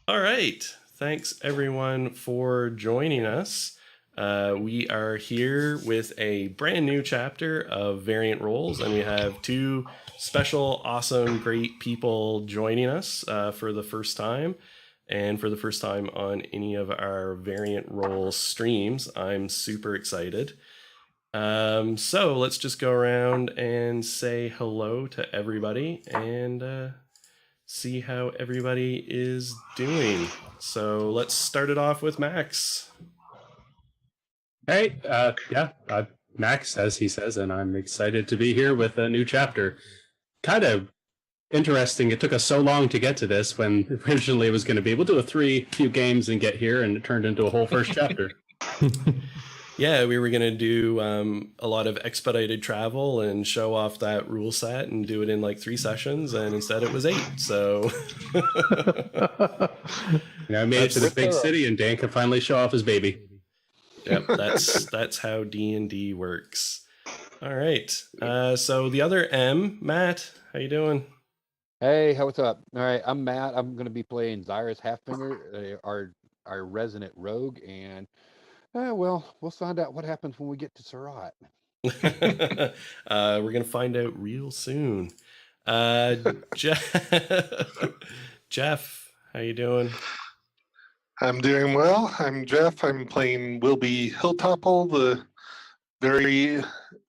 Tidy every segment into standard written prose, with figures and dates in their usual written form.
All right. Thanks everyone for joining us. We are here with a brand new chapter of Variant Roles, and we have two special, awesome, great people joining us for the first time. And for the first time on any of our Variant Roles streams, I'm super excited. So let's just go around and say hello to everybody and see how everybody is doing. So let's start it off with Max. Hey, Max, as he says, and I'm excited to be here with a new chapter. Kind of interesting. It took us so long to get to this when originally it was going to be we'll do few games and get here, and it turned into a whole first chapter. Yeah, we were going to do a lot of expedited travel and show off that rule set and do it in like 3 sessions, and instead it was 8. So I made it to the big city, and Dan can finally show off his baby. Yep, that's how D&D works. All right. So the other M, Matt, how you doing? Hey, what's up? All right, I'm Matt. I'm going to be playing Zyrus Halffinger, our resident rogue, and well, we'll find out what happens when we get to Serat. We're gonna find out real soon. Jeff, how you doing? I'm doing well. I'm Jeff. I'm playing Wilby Hilltopple, the very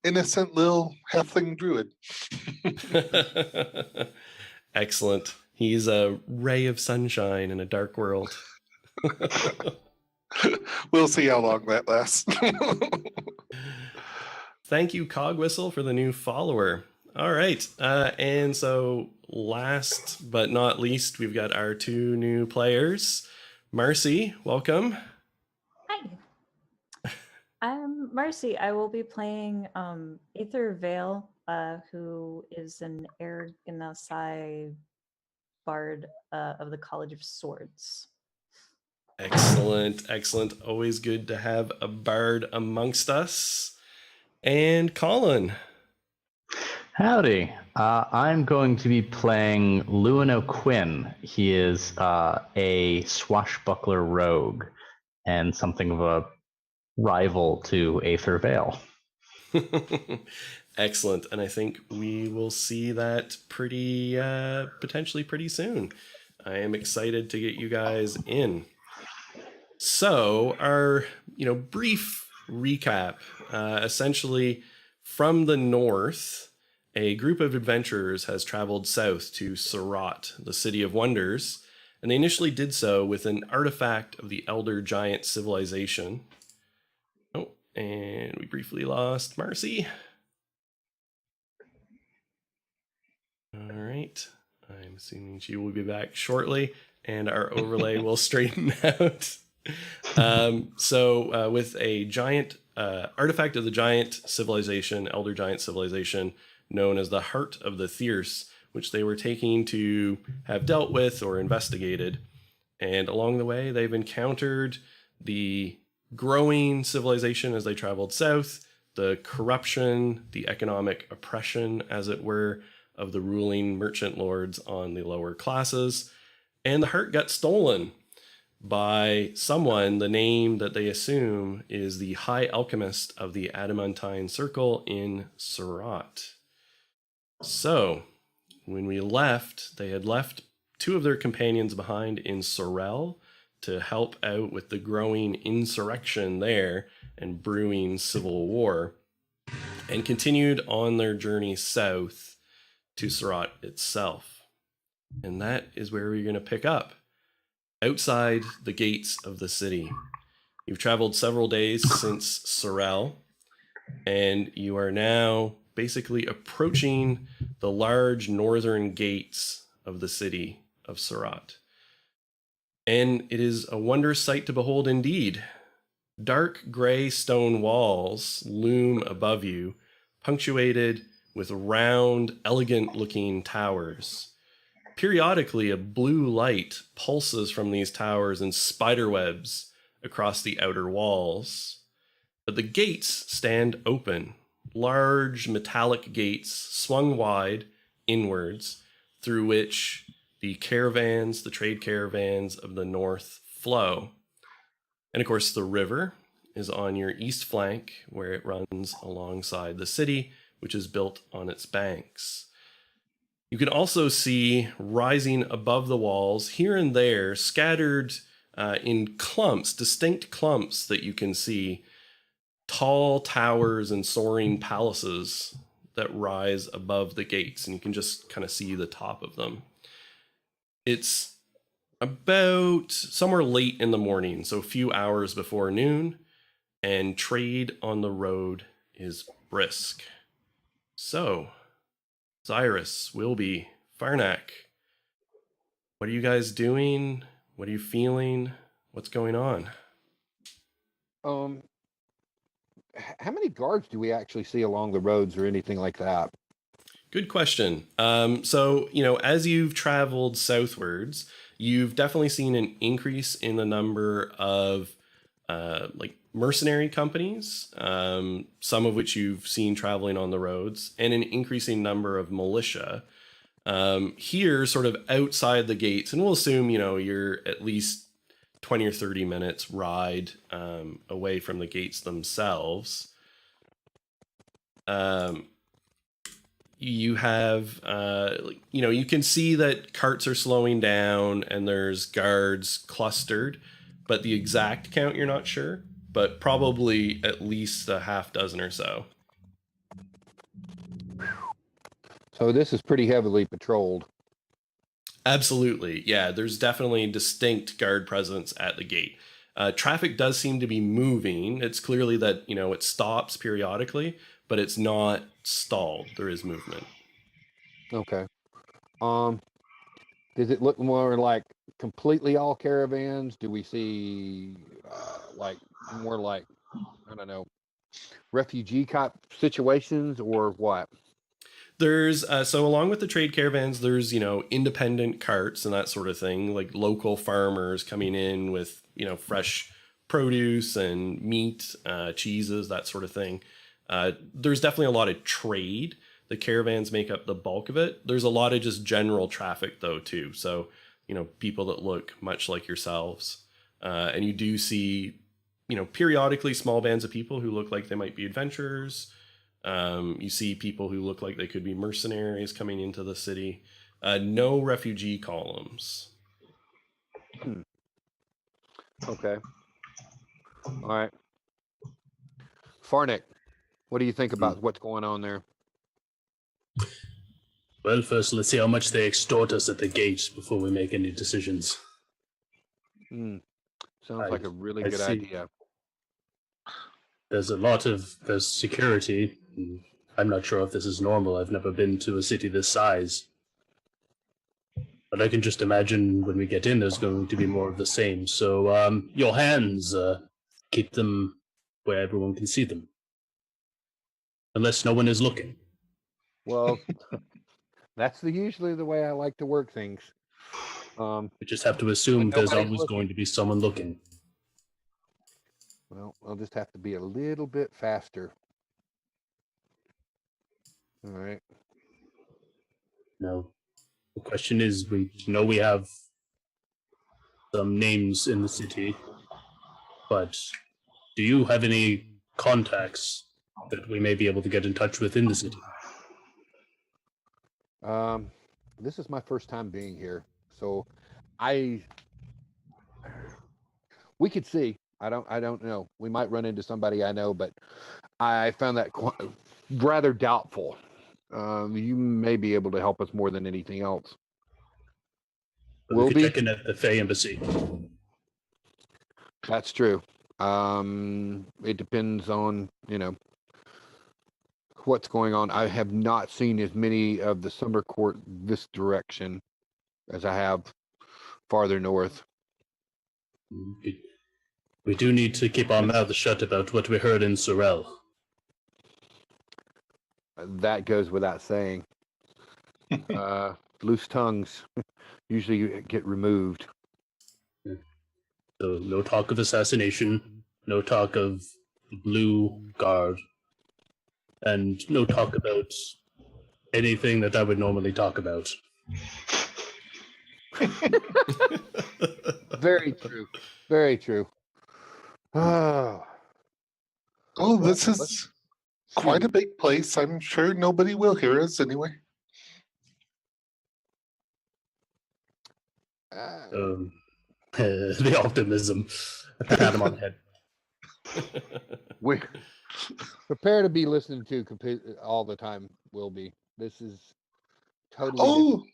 innocent little halfling druid. Excellent. He's a ray of sunshine in a dark world. We'll see how long that lasts. Thank you, Cogwhistle, for the new follower. All right. And so last but not least, we've got our 2 new players. Marcy, welcome. Hi. I'm Marcy. I will be playing Aether Vale, who is an Erganasai bard of the College of Swords. Excellent, excellent. Always good to have a bard amongst us. And Colin. Howdy. I'm going to be playing Lewin O'Quinn. He is a swashbuckler rogue and something of a rival to Aether Vale. Excellent. And I think we will see that potentially pretty soon. I am excited to get you guys in. So our, brief recap, essentially from the north, a group of adventurers has traveled south to Serat, the City of Wonders, and they initially did so with an artifact of the Elder Giant civilization. Oh, and we briefly lost Marcy. All right. I'm assuming she will be back shortly, and our overlay will straighten out. With a giant artifact of the giant civilization, Elder Giant civilization, known as the Heart of the Thierce, which they were taking to have dealt with or investigated. And along the way, they've encountered the growing civilization as they traveled south, the corruption, the economic oppression, as it were, of the ruling merchant lords on the lower classes. And the heart got stolen by someone, the name that they assume is the High Alchemist of the Adamantine Circle in Serat. So, when we left, they had left 2 of their companions behind in Sorel to help out with the growing insurrection there and brewing civil war, and continued on their journey south to Serat itself. And that is where we're going to pick up. Outside the gates of the city. You've traveled several days since Sorel, and you are now basically approaching the large northern gates of the city of Serat. And it is a wondrous sight to behold indeed. Dark gray stone walls loom above you, punctuated with round, elegant-looking towers. Periodically, a blue light pulses from these towers in spiderwebs across the outer walls. But the gates stand open, large metallic gates swung wide inwards, through which the caravans, the trade caravans of the north flow. And of course, the river is on your east flank, where it runs alongside the city, which is built on its banks. You can also see rising above the walls here and there, scattered in clumps, distinct clumps that you can see, tall towers and soaring palaces that rise above the gates, and you can just kind of see the top of them. It's about somewhere late in the morning, so a few hours before noon, and trade on the road is brisk. So, Cyrus, Wilby, Farnak, what are you guys doing? What are you feeling? What's going on? How many guards do we actually see along the roads or anything like that? Good question. So, as you've traveled southwards, you've definitely seen an increase in the number of mercenary companies, some of which you've seen traveling on the roads, and an increasing number of militia. Here, sort of outside the gates, and we'll assume, you're at least 20 or 30 minutes ride away from the gates themselves. You have, you can see that carts are slowing down and there's guards clustered, but the exact count you're not sure, but probably at least a half dozen or so. So this is pretty heavily patrolled. Absolutely. Yeah, there's definitely distinct guard presence at the gate. Traffic does seem to be moving. It's clearly that, it stops periodically, but it's not stalled. There is movement. Okay. Does it look more like completely all caravans? Do we see more like, I don't know, refugee type situations or what? There's so along with the trade caravans, there's independent carts and that sort of thing, like local farmers coming in with fresh produce and meat, cheeses, that sort of thing. There's definitely a lot of trade. The caravans make up the bulk of it. There's a lot of just general traffic though too. So people that look much like yourselves, and you do see periodically small bands of people who look like they might be adventurers. You see people who look like they could be mercenaries coming into the city. No refugee columns. Okay. All right. Farnik, what do you think about what's going on there? Well, first let's see how much they extort us at the gate before we make any decisions. Sounds like a really good see. idea. There's security. I'm not sure if this is normal. I've never been to a city this size. But I can just imagine when we get in, there's going to be more of the same. So, your hands, keep them where everyone can see them. Unless no one is looking. Well, that's usually the way I like to work things. We just have to assume there's always going to be someone looking. Well, I'll just have to be a little bit faster. All right. No. The question is, we know we have some names in the city, but do you have any contacts that we may be able to get in touch with in the city? This is my first time being here, so we could see. I don't know. We might run into somebody I know, but I found that rather doubtful. You may be able to help us more than anything else. We could check in at the Fey Embassy. That's true. It depends on, what's going on. I have not seen as many of the summer court this direction as I have farther north. We do need to keep our mouths shut about what we heard in Sorel. That goes without saying. Loose tongues usually get removed. So no talk of assassination, no talk of blue guard, and no talk about anything that I would normally talk about. Very true. Very true. Oh, Oh, this let's is quite a see. big place. I'm sure nobody will hear us anyway. Uh, The optimism. I pat him on the head. we prepare to be listened to all the time. Will be. This is totally different. Oh,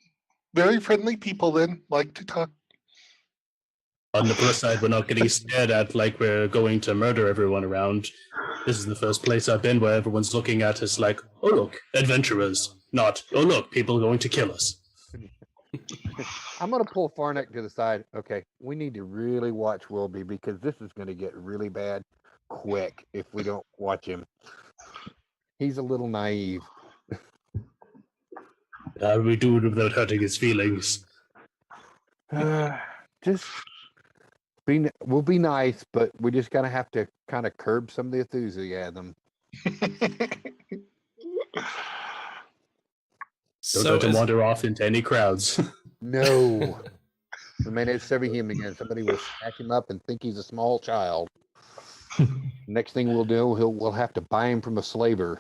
very friendly people then, like to talk. On the plus side, we're not getting stared at like we're going to murder everyone around. This is the first place I've been where everyone's looking at us like, oh look, adventurers. Not, oh look, people are going to kill us. I'm gonna pull Farnek to the side. Okay, we need to really watch Wilby because this is gonna get really bad quick if we don't watch him. He's a little naive. We do it without hurting his feelings. Just we'll be nice, but we just gotta have to kind of curb some of the enthusiasm. Don't let him wander off into any crowds. No. I mean, it's every him again. Somebody will stack him up and think he's a small child. Next thing we'll do, we'll have to buy him from a slaver.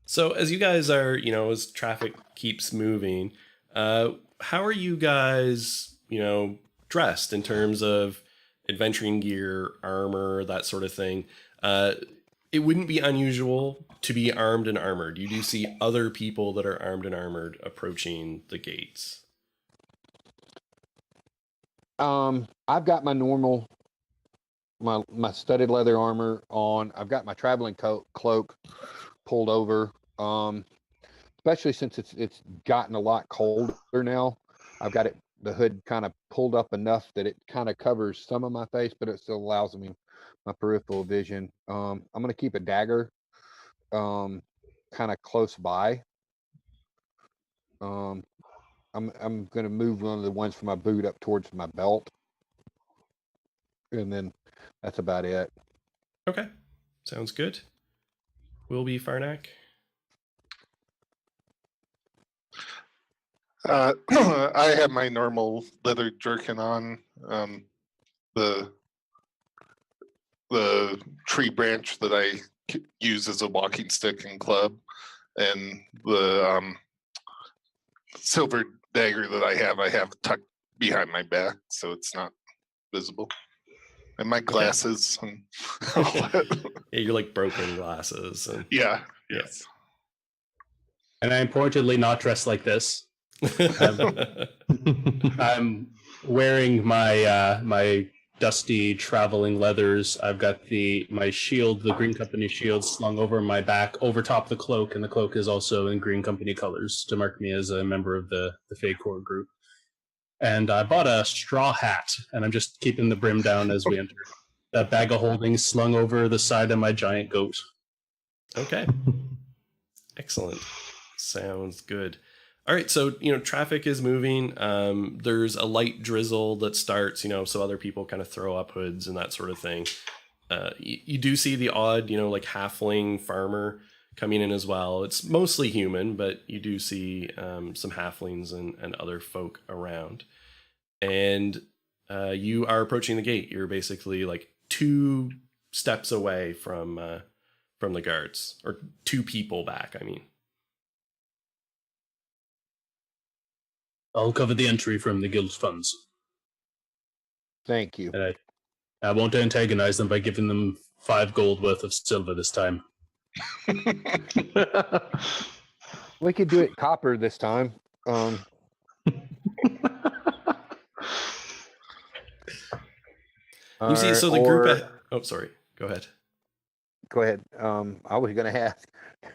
So as you guys are, as traffic keeps moving, how are you guys, dressed in terms of adventuring gear, armor, that sort of thing? It wouldn't be unusual to be armed and armored. You do see other people that are armed and armored approaching the gates. I've got my normal, my studded leather armor on. I've got my traveling cloak pulled over. Especially since it's gotten a lot colder now. I've got the hood kind of pulled up enough that it kind of covers some of my face, but it still allows me my peripheral vision. I'm gonna keep a dagger kind of close by. I'm gonna move one of the ones from my boot up towards my belt, and then that's about it. Okay, sounds good. Will be Farnak. I have my normal leather jerkin on. The tree branch that I use as a walking stick and club, and the silver dagger that I have tucked behind my back, so it's not visible. And my glasses and all that. Yeah, you're like broken glasses. And... Yeah. Yes. And I'm pointedly not dressed like this. I'm wearing my my dusty traveling leathers. I've got my shield, the Green Company shield, slung over my back, over top the cloak, and the cloak is also in Green Company colors to mark me as a member of the Fey Core group. And I bought a straw hat, and I'm just keeping the brim down as we enter. That bag of holding slung over the side of my giant goat. Okay. Excellent. Sounds good. All right, so traffic is moving. There's a light drizzle that starts, so other people kind of throw up hoods and that sort of thing. You do see the odd, like halfling farmer coming in as well. It's mostly human, but you do see some halflings and other folk around. And you are approaching the gate. You're basically like 2 steps away from the guards, or 2 people back, I mean. I'll cover the entry from the guild's funds. Thank you. And I won't antagonize them by giving them 5 gold worth of silver this time. We could do it copper this time. You see, so the group... Oh, sorry. Go ahead. Go ahead. I was going to ask,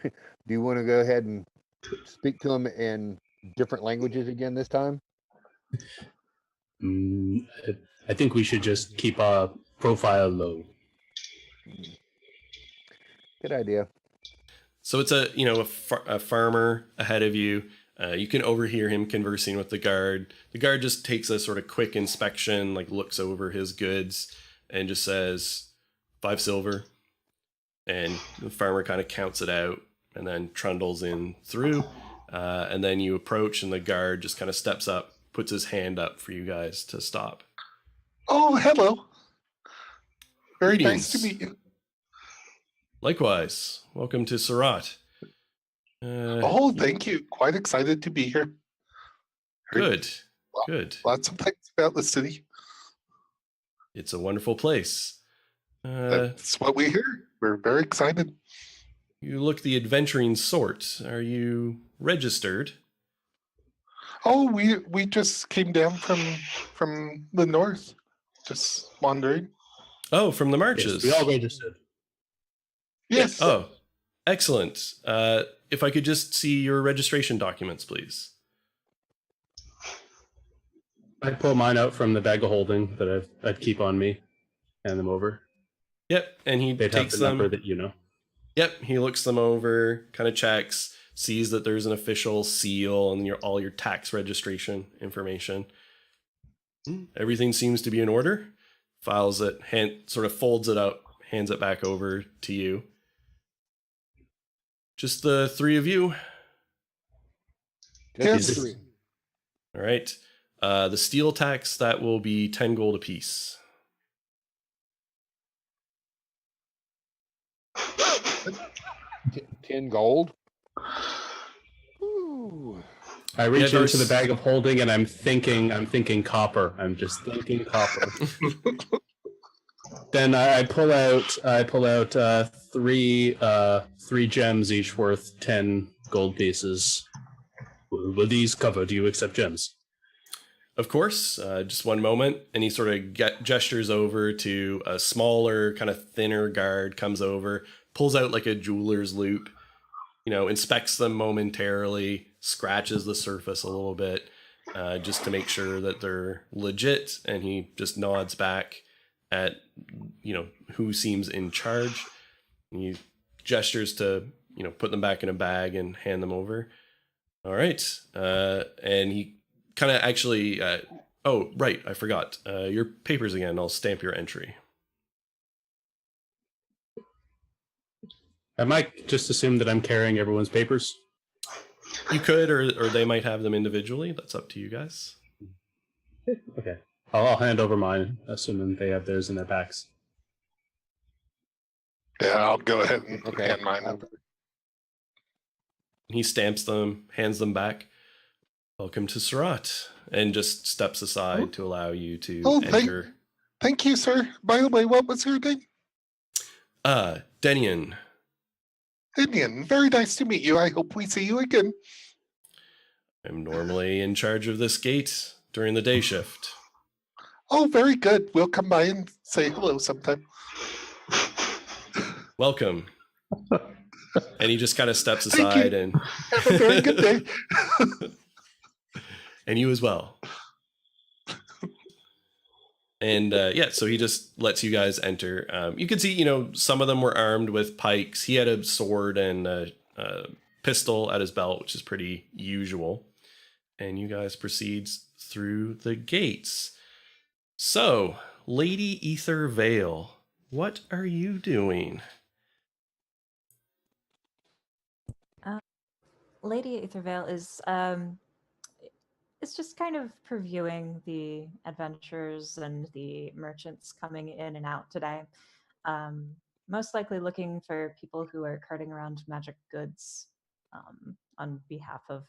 do you want to go ahead and speak to them in different languages again this time? I think we should just keep our profile low. Good idea. So it's a farmer ahead of you. You can overhear him conversing with the guard. The guard just takes a sort of quick inspection, like looks over his goods and just says 5 silver. And the farmer kind of counts it out and then trundles in through. And then you approach, and the guard just kind of steps up, puts his hand up for you guys to stop. Oh, hello. Very nice to Greetings. meet you. Likewise. Welcome to Serat. Oh, thank you. Quite excited to be here. Heard Good. lots of things about the city. It's a wonderful place. That's what we hear. We're very excited. You look the adventuring sort. Are you registered? Oh, we just came down from the north, just wandering. Oh, from the marches. Yes, we all registered. Yes. Oh, excellent. If I could just see your registration documents, please. I pull mine out from the bag of holding that I'd keep on me, hand them over. Yep, and he They'd have takes the number them. that you know. Yep, he looks them over, kind of checks, sees that there's an official seal and all your tax registration information. Everything seems to be in order. Files it, sort of folds it up, hands it back over to you. Just the three of you. Yes. Just three. All right. The steel tax, that will be 10 gold apiece. T- 10 gold. Ooh. I reach Yeah, into the there's- bag of holding and I'm thinking copper. I'm just thinking copper. Then I pull out three gems, each worth 10 gold pieces. Will these cover? Do you accept gems? Of course, just one moment, and he sort of gestures over to a smaller, kind of thinner guard, comes over, pulls out like a jeweler's loop, inspects them momentarily, scratches the surface a little bit, just to make sure that they're legit, and he just nods back at, who seems in charge. And he gestures to, put them back in a bag and hand them over. All right. And he kind of actually, oh, right, I forgot. Your papers again. I'll stamp your entry. I might just assume that I'm carrying everyone's papers. You could, or they might have them individually. That's up to you guys. Okay. I'll hand over mine, assuming they have theirs in their packs. Yeah, I'll go ahead and Okay. hand mine over. He stamps them, hands them back. Welcome to Serat, and just steps aside to allow you to enter. Thank you, sir. By the way, what was your name? Denian. Indian. Very nice to meet you. I hope we see you again. I'm normally in charge of this gate during the day shift. Oh, very good. We'll come by and say hello sometime. Welcome. And he just kind of steps Thank aside you. and Have a very good day. and you as well. And so he just lets you guys enter. You can see, some of them were armed with pikes. He had a sword and a pistol at his belt, which is pretty usual. And you guys proceed through the gates. So, Lady Ether Vale, what are you doing? Lady Ethervale is it's just kind of previewing the adventures and the merchants coming in and out today. Most likely looking for people who are carting around magic goods on behalf of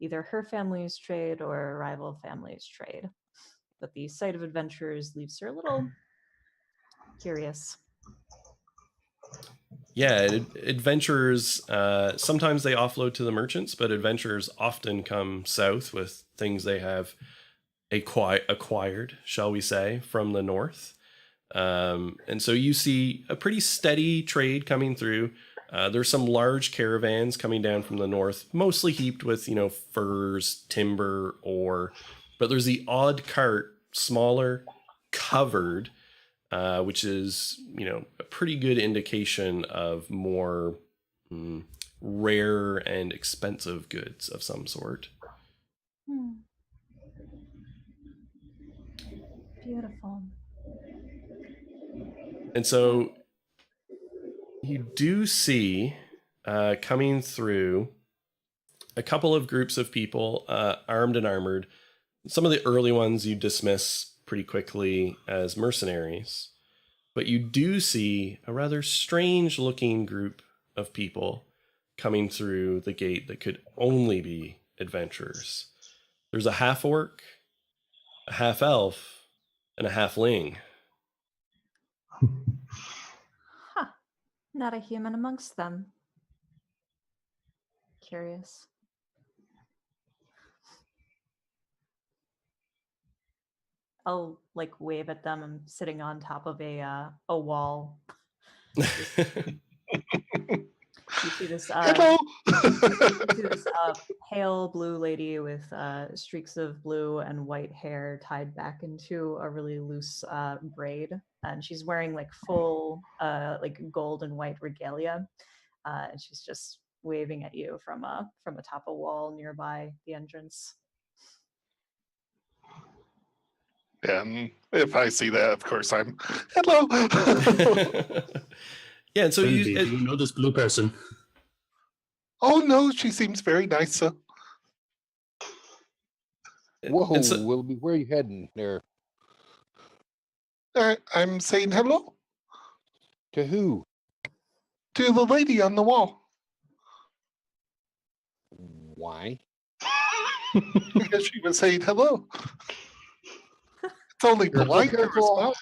either her family's trade or a rival family's trade. But the sight of adventurers leaves her a little curious. Yeah, adventurers, sometimes they offload to the merchants, but adventurers often come south with things they have acquired, shall we say, from the north. And so you see a pretty steady trade coming through. There's some large caravans coming down from the north, mostly heaped with, furs, timber, ore. But there's the odd cart, smaller, covered, which is, a pretty good indication of more rare and expensive goods of some sort. Beautiful. And so you do see coming through a couple of groups of people, armed and armored. Some of the early ones you dismiss pretty quickly as mercenaries, but you do see a rather strange looking group of people coming through the gate that could only be adventurers. There's a half orc, a half elf, and a halfling. Huh. Not a human amongst them. Curious. I'll like wave at them. I'm sitting on top of a wall. You see this Hello. you see this pale blue lady with streaks of blue and white hair tied back into a really loose braid, and she's wearing like full like gold and white regalia, and she's just waving at you from atop a wall nearby the entrance. And if I see that, of course, I'm hello. Yeah, and so Do you know this blue person? Oh no, she seems very nice. So Whoa, and so- Wilby, where are you heading there? I'm saying hello To who? to the lady on the wall Why? because she was saying hello. It's only Careful, polite to careful. respond.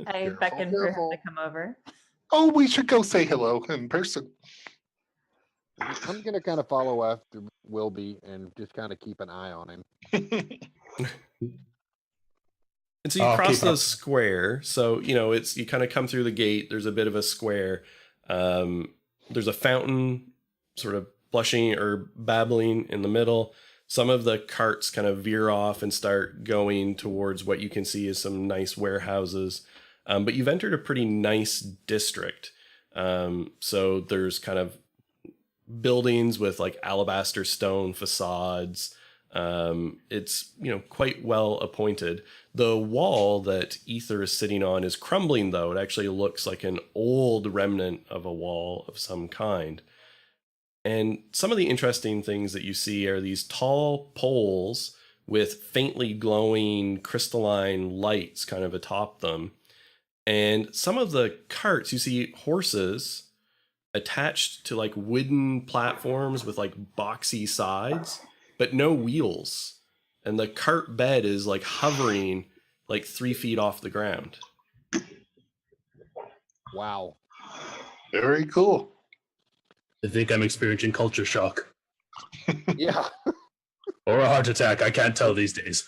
I beckon for her to come over. Oh, we should go say hello in person. I'm gonna kind of follow after Wilby and just kind of keep an eye on him. And so you I'll cross keep up. the square. So, it's you kind of come through the gate. There's a bit of a square. There's a fountain sort of blushing or babbling in the middle. Some of the carts kind of veer off and start going towards what you can see as some nice warehouses. But you've entered a pretty nice district. So there's kind of buildings with like alabaster stone facades. It's quite well appointed. The wall that Ether is sitting on is crumbling, though. It actually looks like an old remnant of a wall of some kind. And some of the interesting things that you see are these tall poles with faintly glowing crystalline lights kind of atop them. And some of the carts, you see horses attached to like wooden platforms with like boxy sides, but no wheels. And the cart bed is like hovering like 3 feet off the ground. Wow. Very cool. I think I'm experiencing culture shock Yeah. or a heart attack. I can't tell these days.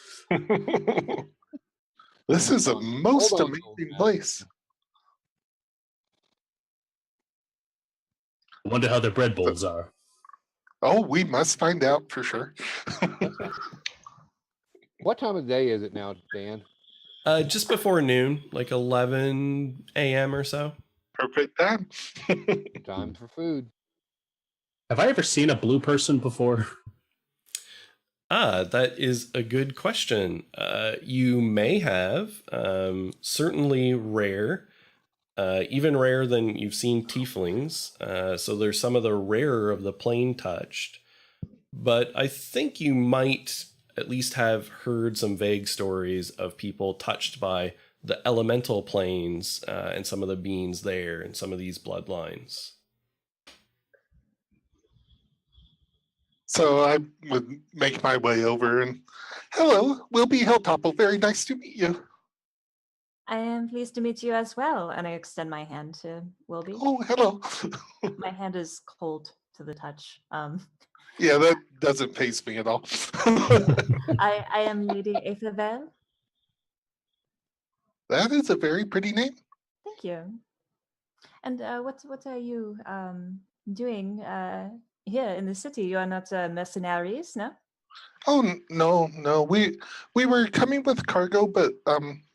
This is a Hold on, most hold on, amazing man. place. I wonder how their bread bowls are. Oh, we must find out for sure. What time of day is it now, Dan? Just before noon, like 11 a.m. or so. Perfect time. Time for food. Have I ever seen a blue person before? That is a good question. You may have, certainly rare, even rarer than you've seen tieflings. So there's some of the rarer of the plain touched. But I think you might at least have heard some vague stories of people touched by the elemental planes and some of the beings there and some of these bloodlines. So I would make my way over and hello, Wilby Hilltopple. Very nice to meet you. I am pleased to meet you as well, and I extend my hand to Wilby. Oh, hello. My hand is cold to the touch. Yeah, that doesn't faze me at all. I am Lady Ethervel. That is a very pretty name. Thank you. And what are you doing here in the city? You are not mercenaries, no? Oh no. We were coming with cargo, but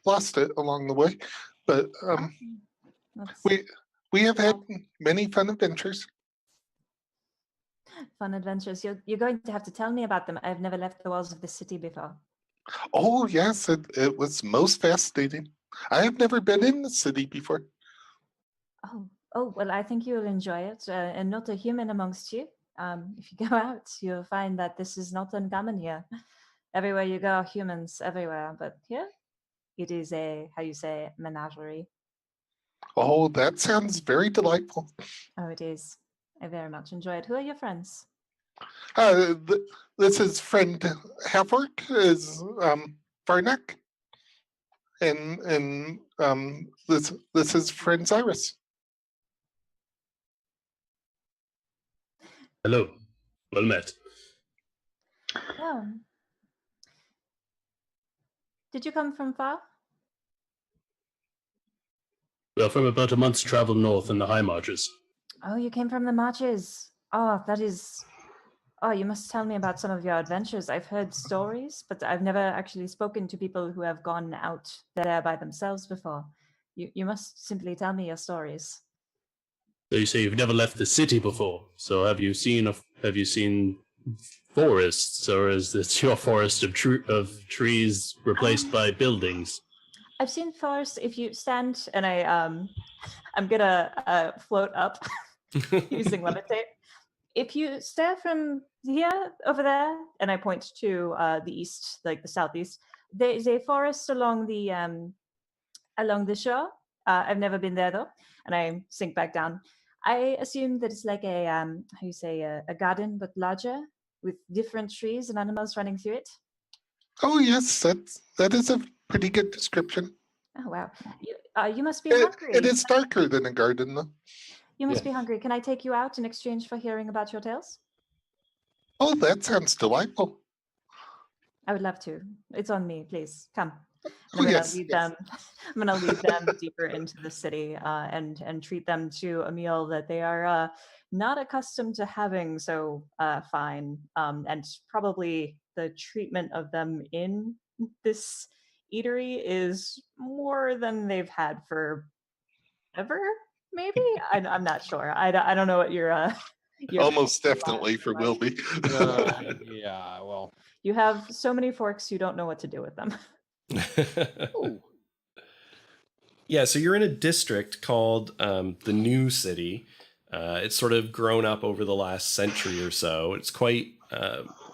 lost it along the way. But That's we have had many fun adventures. fun adventures. You're going to have to tell me about them. I've never left the walls of the city before. Oh yes, it was most fascinating. I have never been in the city before. Oh, well, I think you'll enjoy it. And not a human amongst you. If you go out, you'll find that this is not uncommon here. Everywhere you go, humans everywhere. But here, it is a, how you say, menagerie. Oh, that sounds very delightful. Oh, it is. I very much enjoy it. Who are your friends? This is friend Halford, is Varnak, and this is friend Cyrus. Hello. Well met. Oh. Did you come from far? Well, from about a month's travel north in the high marches. Oh, you came from the marches. Oh, that is. Oh, you must tell me about some of your adventures. I've heard stories, but I've never actually spoken to people who have gone out there by themselves before. You must simply tell me your stories. So you say you've never left the city before. So have you seen forests, or is this your forest of trees replaced by buildings? I've seen forests. If you stand, and I'm gonna float up using levitate. If you stare from here over there, and I point to the east, like the southeast, there is a forest along the shore. I've never been there though, and I sink back down. I assume that it's like a how you say a garden but larger, with different trees and animals running through it. Oh yes, that is a pretty good description. Oh wow, you must be hungry. It is darker than a garden, though. You must be hungry. Can I take you out in exchange for hearing about your tales? Oh, that sounds delightful. I would love to. It's on me, please. Come. Oh, yes, I'm gonna lead them deeper into the city and treat them to a meal that they are not accustomed to having so fine. And probably the treatment of them in this eatery is more than they've had for ever. Maybe I'm not sure. I don't know what your Almost definitely for Wilby. Yeah, well, you have so many forks, you don't know what to do with them. Yeah, so you're in a district called the New City. It's sort of grown up over the last century or so. It's quite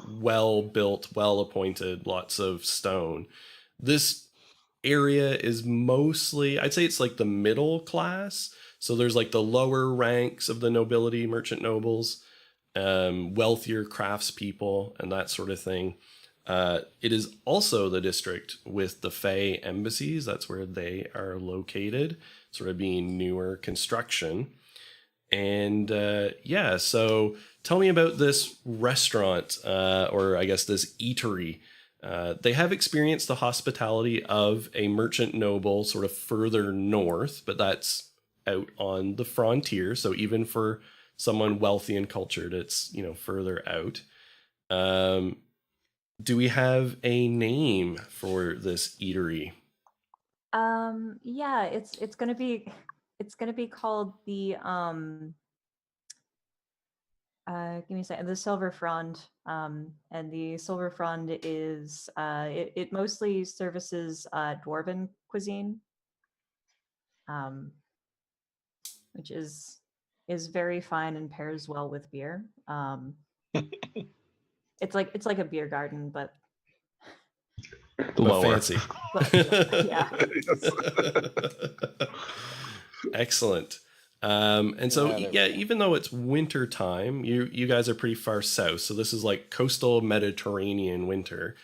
well built, well appointed, lots of stone. This area is mostly, I'd say it's like the middle class. So there's like the lower ranks of the nobility, merchant nobles, wealthier craftspeople, and that sort of thing. It is also the district with the Fey embassies. That's where they are located, sort of being newer construction. And so tell me about this restaurant, or I guess this eatery. They have experienced the hospitality of a merchant noble sort of further north, but that's out on the frontier. So even for someone wealthy and cultured, it's, further out. Do we have a name for this eatery? Yeah, it's gonna be called the give me a second, the Silver Frond. And the Silver Frond is it mostly services dwarven cuisine. Which is very fine and pairs well with beer. It's like a beer garden, but Lower. Fancy. yeah. Excellent. And so, even though it's winter time, you guys are pretty far south. So this is like coastal Mediterranean winter.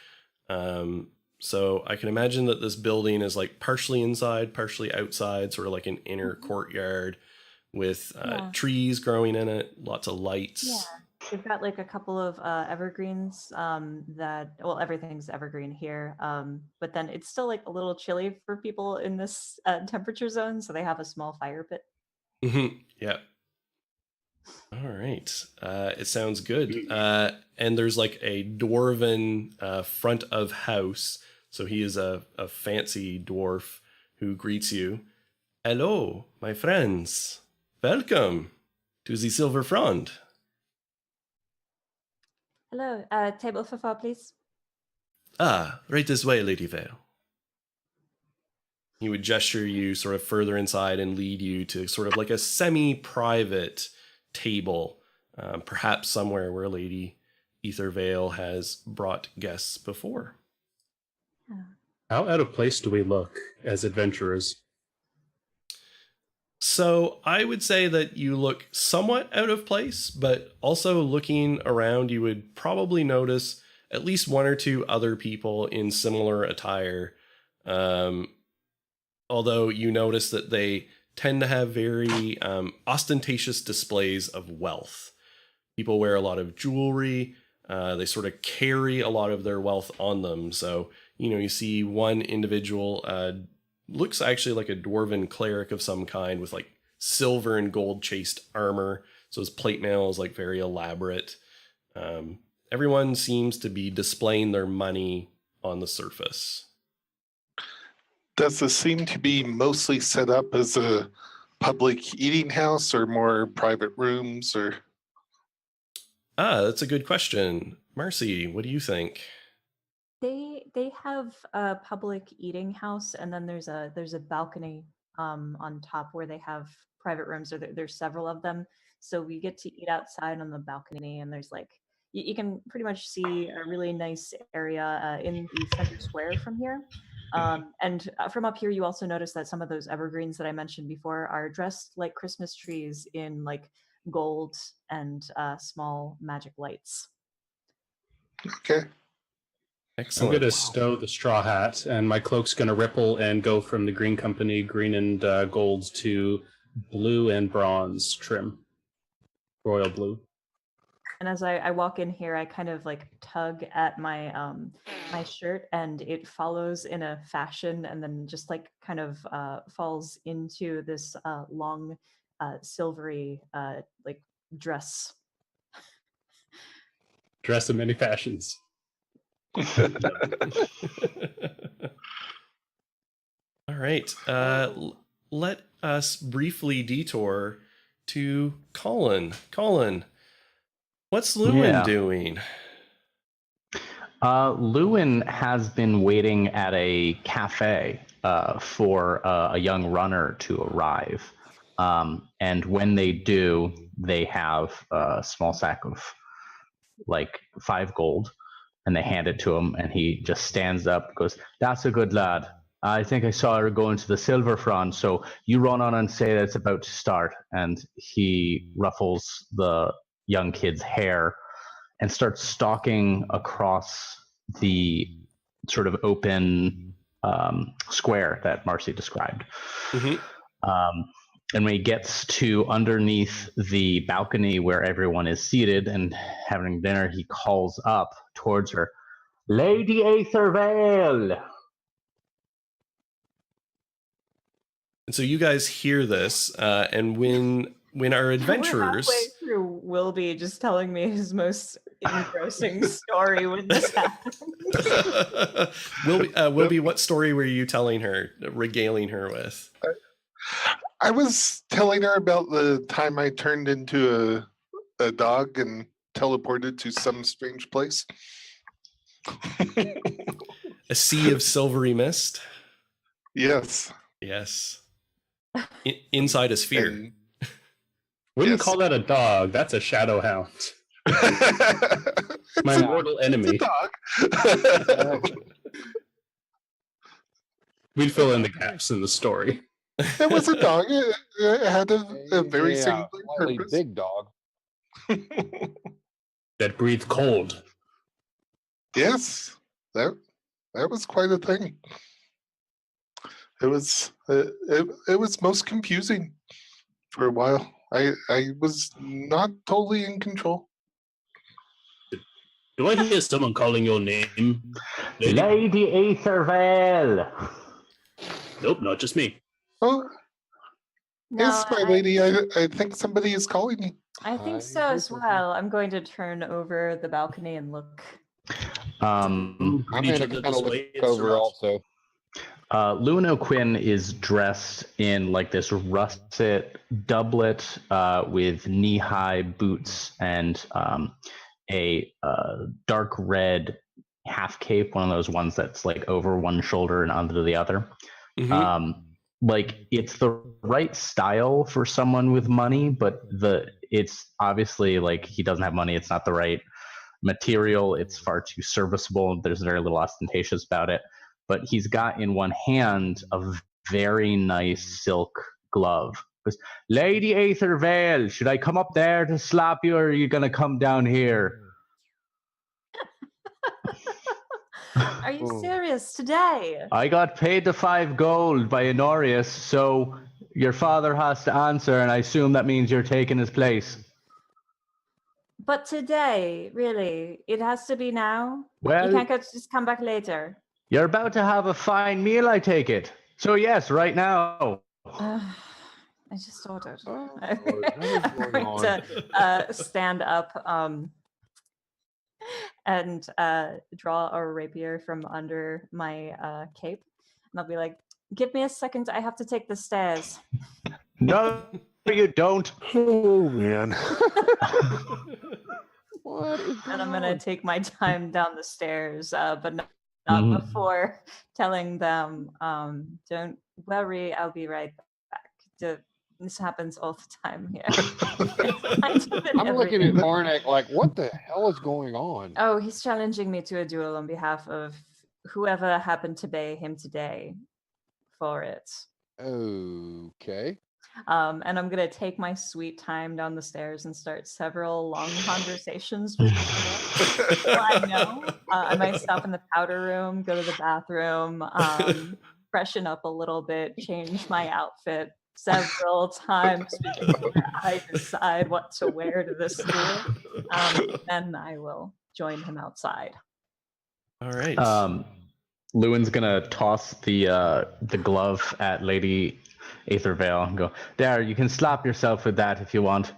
So I can imagine that this building is like partially inside, partially outside, sort of like an inner courtyard with trees growing in it, lots of lights. Yeah, we've got like a couple of evergreens everything's evergreen here. But then it's still like a little chilly for people in this temperature zone, so they have a small fire pit. Mm-hmm. Yeah. All right. It sounds good. And there's like a dwarven front of house. So he is a fancy dwarf who greets you. Hello, my friends. Welcome to the Silver Frond. Hello, table for four, please. Ah, right this way, Lady Vale. He would gesture you sort of further inside and lead you to sort of like a semi-private table perhaps somewhere where Lady Ethervale has brought guests before. How out of place do we look as adventurers? So I would say that you look somewhat out of place, but also looking around, you would probably notice at least one or two other people in similar attire. Although you notice that they tend to have very ostentatious displays of wealth. People wear a lot of jewelry. They sort of carry a lot of their wealth on them. So, you see one individual looks actually like a dwarven cleric of some kind with like silver and gold chased armor. So his plate mail is like very elaborate. Everyone seems to be displaying their money on the surface. Does this seem to be mostly set up as a public eating house or more private rooms or? That's a good question. Marcy, what do you think? They have a public eating house, and then there's a balcony on top where they have private rooms, or there's several of them. So we get to eat outside on the balcony, and there's like you can pretty much see a really nice area in the center square from here. And from up here, you also notice that some of those evergreens that I mentioned before are dressed like Christmas trees in like gold and small magic lights. Okay. Excellent. I'm going to stow the straw hat, and my cloak's going to ripple and go from the green company, green and gold, to blue and bronze trim. Royal blue. And as I walk in here, I kind of like tug at my my shirt, and it follows in a fashion, and then just like kind of falls into this long silvery like dress. Dress in many fashions. All right. Let us briefly detour to Colin. Colin, what's Lewin doing? Lewin has been waiting at a cafe for a young runner to arrive. And when they do, they have a small sack of like 5 gold. And they hand it to him, and he just stands up and goes, "That's a good lad. I think I saw her going to the silver front, so you run on and say that it's about to start." And he ruffles the young kid's hair and starts stalking across the sort of open square that Marcy described. Mm-hmm. And when he gets to underneath the balcony where everyone is seated and having dinner, he calls up towards her, "Lady Aethervale!" And so you guys hear this, and when our adventurers... We're halfway through Wilby just telling me his most engrossing story when this happened. Wilby, what story were you telling her, regaling her with? I was telling her about the time I turned into a dog and teleported to some strange place. A sea of silvery mist? Yes. Yes. Inside a sphere. And, Wouldn't yes. call that a dog. That's a shadow hound. My mortal enemy. It's a dog. We'd fill in the gaps in the story. It was a dog. It had a very singular slightly purpose. big dog. That breathed cold. Yes, that was quite a thing. It was most confusing for a while. I was not totally in control. Do I hear someone calling your name? Lady Aethervale! Nope, not just me. Oh, No, yes, my lady. I think somebody is calling me. I think so as well. I'm going to turn over the balcony and look. I'm going to kind of look over also. Lewin O'Quinn is dressed in like this russet doublet with knee-high boots and a dark red half cape, one of those ones that's like over one shoulder and under the other. Mm-hmm. like it's the right style for someone with money, but it's obviously like he doesn't have money. It's not the right material. It's far too serviceable. There's very little ostentatious about it. But he's got in one hand a very nice silk glove. Goes, Lady Aether Vale, should I come up there to slap you, or are you gonna come down here? Are you serious today? I got paid the 5 gold by Honorius, so your father has to answer, and I assume that means you're taking his place. But today, really, it has to be now. Well, You can't just come back later. you're about to have a fine meal, I take it. So yes, right now. I just ordered. Oh, I'm Lord, what is going going on? to stand up and draw a rapier from under my cape. And I'll be like, give me a second. I have to take the stairs. No, you don't. Oh man. What is going And I'm going on? to take my time down the stairs, but not Mhm. before telling them, don't worry, I'll be right back. This happens all the time here. It's kind of an I'm looking at everyday- Arnak like, what the hell is going on? Oh, he's challenging me to a duel on behalf of whoever happened to pay him today for it. Okay. And I'm gonna take my sweet time down the stairs and start several long conversations with people I know. I might stop in the powder room, go to the bathroom, freshen up a little bit, change my outfit several times before I decide what to wear to this duel. Then I will join him outside. All right. Lewin's gonna toss the glove at Lady Aether Vale and go, there, you can slap yourself with that if you want,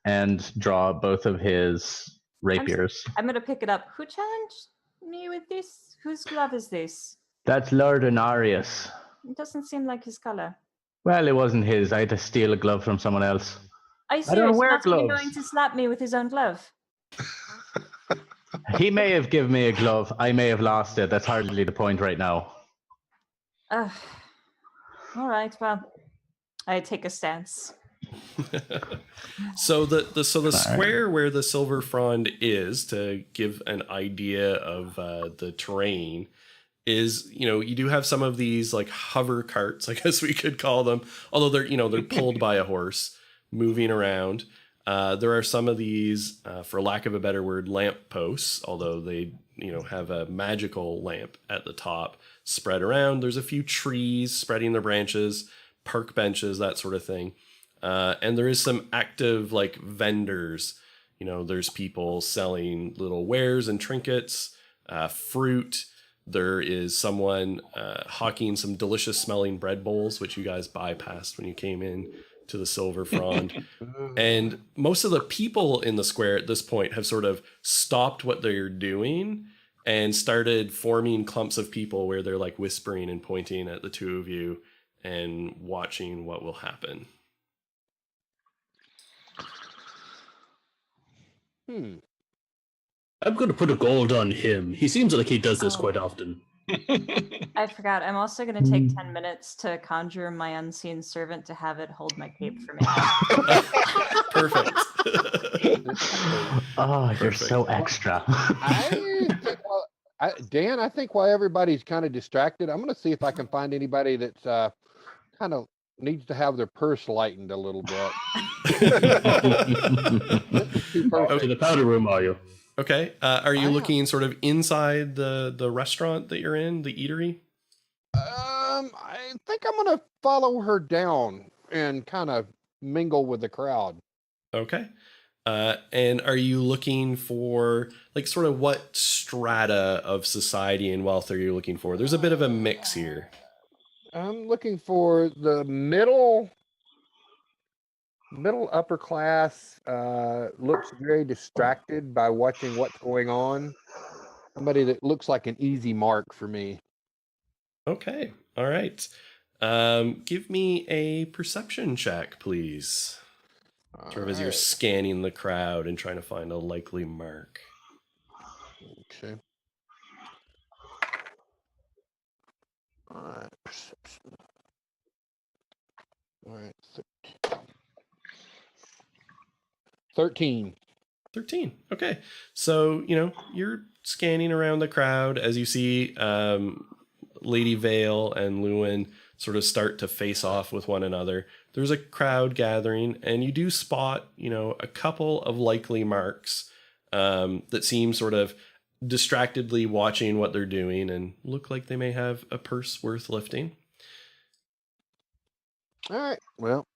and draw both of his rapiers. I'm gonna pick it up. Who challenged me with this? Whose glove is this? That's Lord Honorius. It doesn't seem like his color. Well, it wasn't his. I had to steal a glove from someone else. Are you I don't serious? wear You're not even gloves. going to slap me with his own glove? He may have given me a glove. I may have lost it. That's hardly the point right now. All right. Well, I take a stance. So the square where the silver frond is, to give an idea of the terrain, is, you do have some of these like hover carts, I guess we could call them, although they're pulled by a horse, moving around. There are some of these, for lack of a better word, lamp posts, although they have a magical lamp at the top spread around. There's a few trees spreading their branches, park benches, that sort of thing. And there is some active like vendors. There's people selling little wares and trinkets, fruit. There is someone hawking some delicious smelling bread bowls, which you guys bypassed when you came in to the Silver Frond. And most of the people in the square at this point have sort of stopped what they're doing and started forming clumps of people where they're like whispering and pointing at the two of you and watching what will happen. I'm going to put a gold on him. He seems like he does this Oh. quite often. I forgot. I'm also going to take 10 minutes to conjure my unseen servant to have it hold my cape for me. Perfect. Oh, you're Perfect. so extra. Dan, I think while everybody's kind of distracted, I'm going to see if I can find anybody that's kind of needs to have their purse lightened a little bit. This is too Up perfect. to the powder room, are you? Okay. Are you I- looking sort of inside the restaurant that you're in, the eatery? I think I'm going to follow her down and kind of mingle with the crowd. Okay. And are you looking for like sort of what strata of society and wealth are you looking for? There's a bit of a mix here. I'm looking for the middle upper class, looks very distracted by watching what's going on. Somebody that looks like an easy mark for me. Okay. All right. Give me a perception check, please. Sort of as you're Alright, scanning the crowd and trying to find a likely mark. okay. Alright, perception. 13. 13. Okay. So, you're scanning around the crowd as you see Lady Vale and Lewin sort of start to face off with one another. There's a crowd gathering, and you do spot, a couple of likely marks that seem sort of distractedly watching what they're doing and look like they may have a purse worth lifting. All right. Well,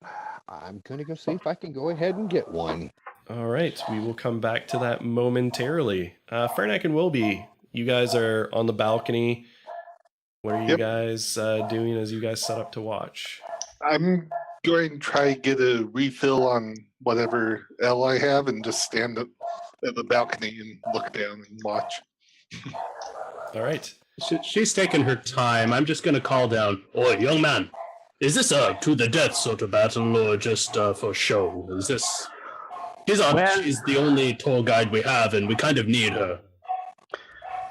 I'm going to go see if I can go ahead and get one. All right, we will come back to that momentarily. Fernac and Wilby, you guys are on the balcony. What are you guys doing as you guys set up to watch? I'm going to try to get a refill on whatever L I have and just stand up at the balcony and look down and watch. All right. She's taking her time. I'm just going to call down, "Oi, young man, is this a to the death sort of battle or just for show? Is this... She's the only tour guide we have, and we kind of need her."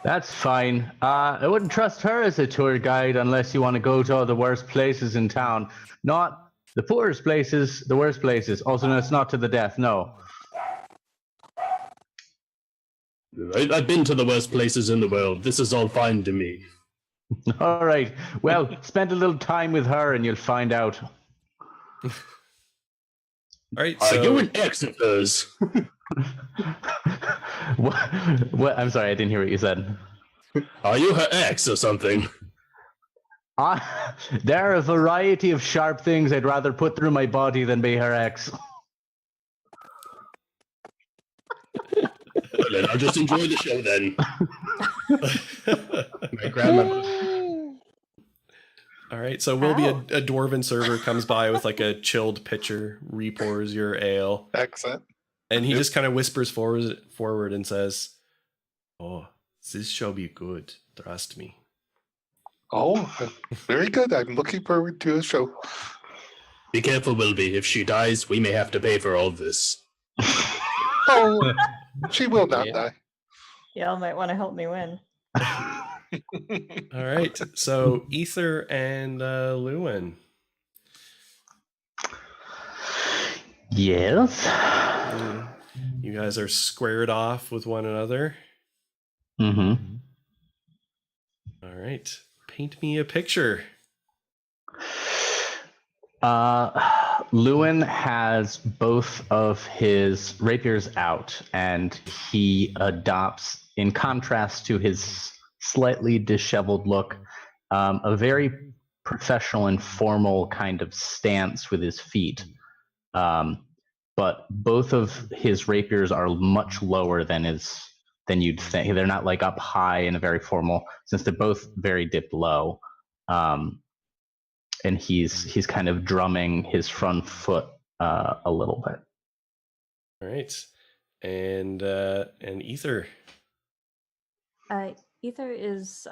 That's fine. I wouldn't trust her as a tour guide unless you want to go to all the worst places in town. Not the poorest places, the worst places. Also, no, it's not to the death, no. I've been to the worst places in the world. This is all fine to me. All right. Well, spend a little time with her and you'll find out. All right. Are you an ex of hers? What? I'm sorry, I didn't hear what you said. Are you her ex or something? There are a variety of sharp things I'd rather put through my body than be her ex. Well, then I'll just enjoy the show then. My grandma. All right, so Wilby, a dwarven server comes by with like a chilled pitcher, repours your ale. Excellent. And he just kind of whispers forward and says, "Oh, this shall be good. Trust me." Oh, very good. I'm looking forward to a show. Be careful, Wilby. If she dies, we may have to pay for all this. Oh, she will not die. Y'all might want to help me win. All right, so Ether and Lewin. Yes. You guys are squared off with one another. Mm-hmm. All right, paint me a picture. Lewin has both of his rapiers out, and he adopts, in contrast to his slightly disheveled look, a very professional and formal kind of stance with his feet. But both of his rapiers are much lower than you'd think. They're not like up high in a very formal, since they're both very dipped low. And he's kind of drumming his front foot a little bit. All right, and Ether. Ether is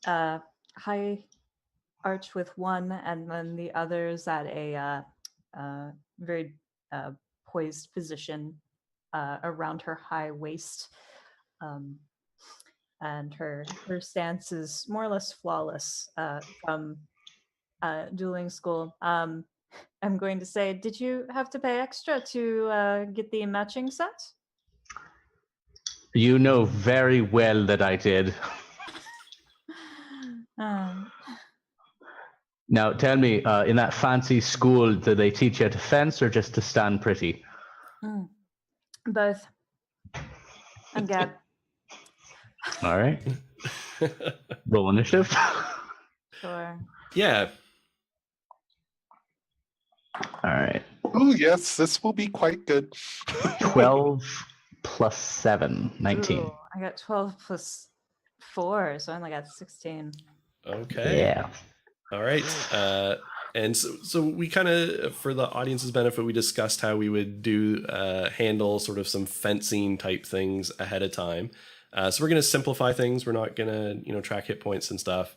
high arch with one, and then the other's at a very poised position around her high waist. And her stance is more or less flawless from dueling school. I'm going to say, did you have to pay extra to get the matching set? You know very well that I did. Now, tell me, in that fancy school, do they teach you to fence or just to stand pretty? Both. And Gab. All right. Roll initiative. Sure. Yeah. All right. Oh, yes, this will be quite good. 12 plus 7, 19. Ooh, I got 12 plus 4, so I only got 16. Okay. Yeah. All right. And so we kind of, for the audience's benefit, we discussed how we would handle sort of some fencing type things ahead of time. So we're going to simplify things. We're not going to, track hit points and stuff.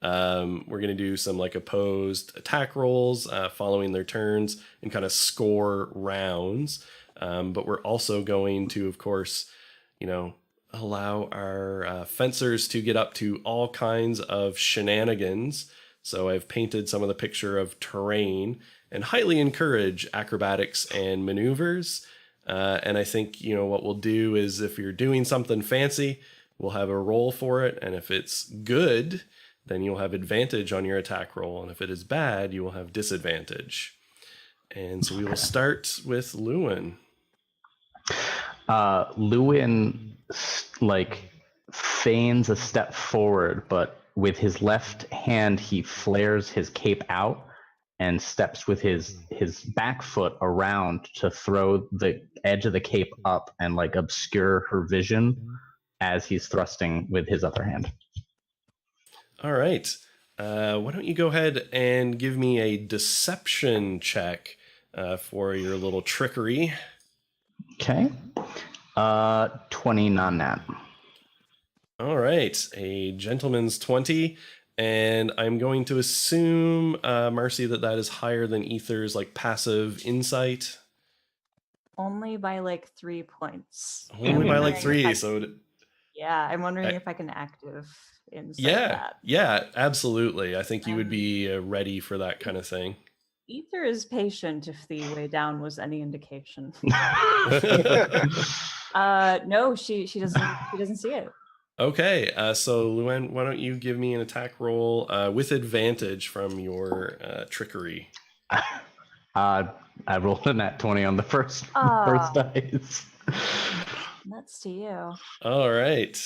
We're going to do some like opposed attack rolls following their turns and kind of score rounds. But we're also going to, of course, allow our fencers to get up to all kinds of shenanigans. So I've painted some of the picture of terrain and highly encourage acrobatics and maneuvers. And I think, what we'll do is if you're doing something fancy, we'll have a roll for it. And if it's good, then you'll have advantage on your attack roll. And if it is bad, you will have disadvantage. And so we will start with Lewin. Lewin, feigns a step forward, but with his left hand, he flares his cape out and steps with his back foot around to throw the edge of the cape up and obscure her vision as he's thrusting with his other hand. All right. Why don't you go ahead and give me a deception check for your little trickery. Okay. 20 non-nat. All right. A gentleman's 20. And I'm going to assume, Marcy, that is higher than Ether's passive insight. Only by 3 points. Only by 3. Yeah, I'm wondering if I can active insight that. Yeah, absolutely. I think you would be ready for that kind of thing. Ether is patient, if the way down was any indication. No, she doesn't see it. Okay, so Luen, why don't you give me an attack roll with advantage from your trickery? I rolled a nat 20 on the first dice. That's to you. All right,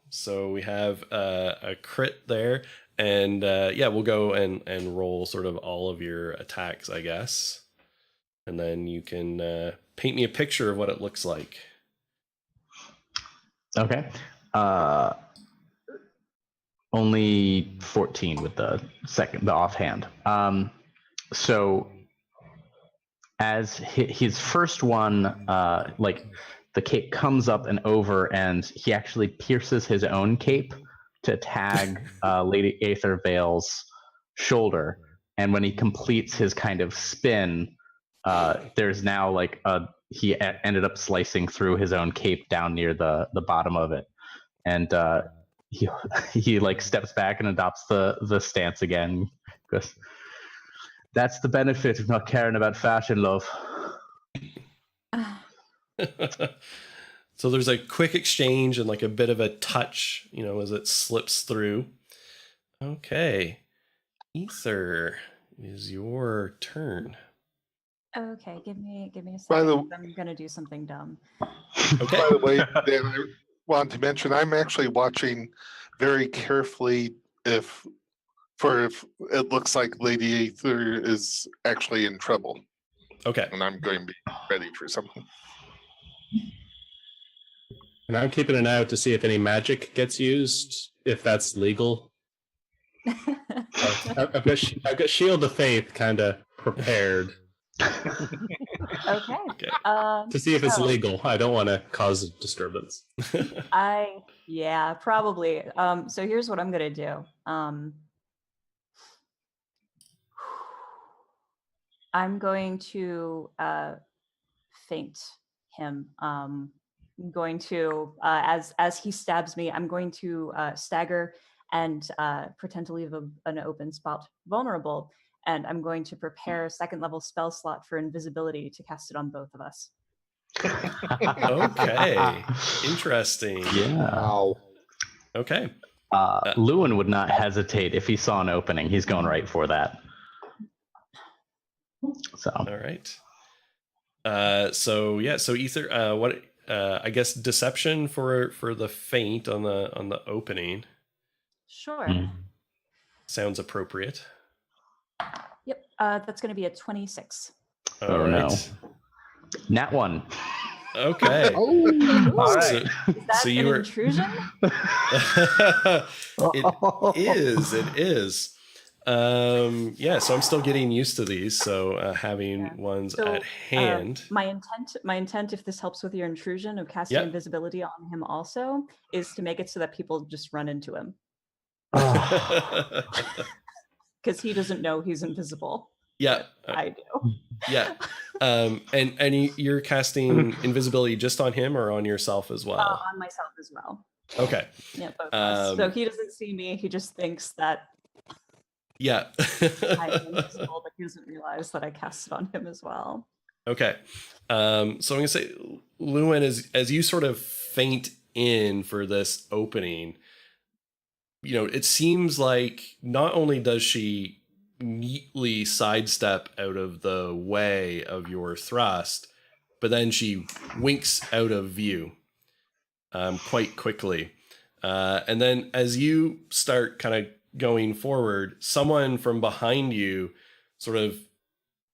so we have a crit there, and we'll go and roll sort of all of your attacks, I guess, and then you can paint me a picture of what it looks like. Okay. Only 14 with the offhand. So as his first one, the cape comes up and over, and he actually pierces his own cape to tag Lady Aether Vale's shoulder. And when he completes his kind of spin, there's now he ended up slicing through his own cape down near the bottom of it, and he steps back and adopts the stance again. Goes, that's the benefit of not caring about fashion, love. So there's a quick exchange and a bit of a touch, as it slips through. Okay, Ether, it is your turn. Okay, give me a By second. the- I'm gonna do something dumb. Okay. By the way, Dan, I want to mention I'm actually watching very carefully if it looks like Lady Aether is actually in trouble, Okay. and I'm going to be ready for something. And I'm keeping an eye out to see if any magic gets used, if that's legal. I've got Shield of Faith kind of prepared Okay. to see if it's so legal. I don't want to cause a disturbance. Probably. So here's what I'm gonna do. I'm going to feint him. I'm going to, as he stabs me, I'm going to stagger and pretend to leave an open spot vulnerable. And I'm going to prepare a 2nd level spell slot for invisibility to cast it on both of us. Okay. Interesting. Yeah. Wow. Okay. Lewin would not hesitate if he saw an opening. He's going right for that. So. All right. So Ether, what I guess deception for the feint on the opening. Sure. Sounds appropriate. Yep. That's going to be a 26. All right. No. Nat 1. Okay. All right. Is that an intrusion? It is. So I'm still getting used to these. So having ones at hand. My intent, if this helps with your intrusion of casting invisibility on him also, is to make it so that people just run into him. Because he doesn't know he's invisible. Yeah. I do. Yeah. And you're casting invisibility just on him or on yourself as well? On myself as well. Okay. Yeah, both of us. So he doesn't see me. He just thinks that yeah. I'm invisible, but he doesn't realize that I cast it on him as well. Okay. So I'm gonna say, Lewin, as you sort of faint in for this opening, it seems like not only does she neatly sidestep out of the way of your thrust, but then she winks out of view quite quickly. And then as you start kind of going forward, someone from behind you sort of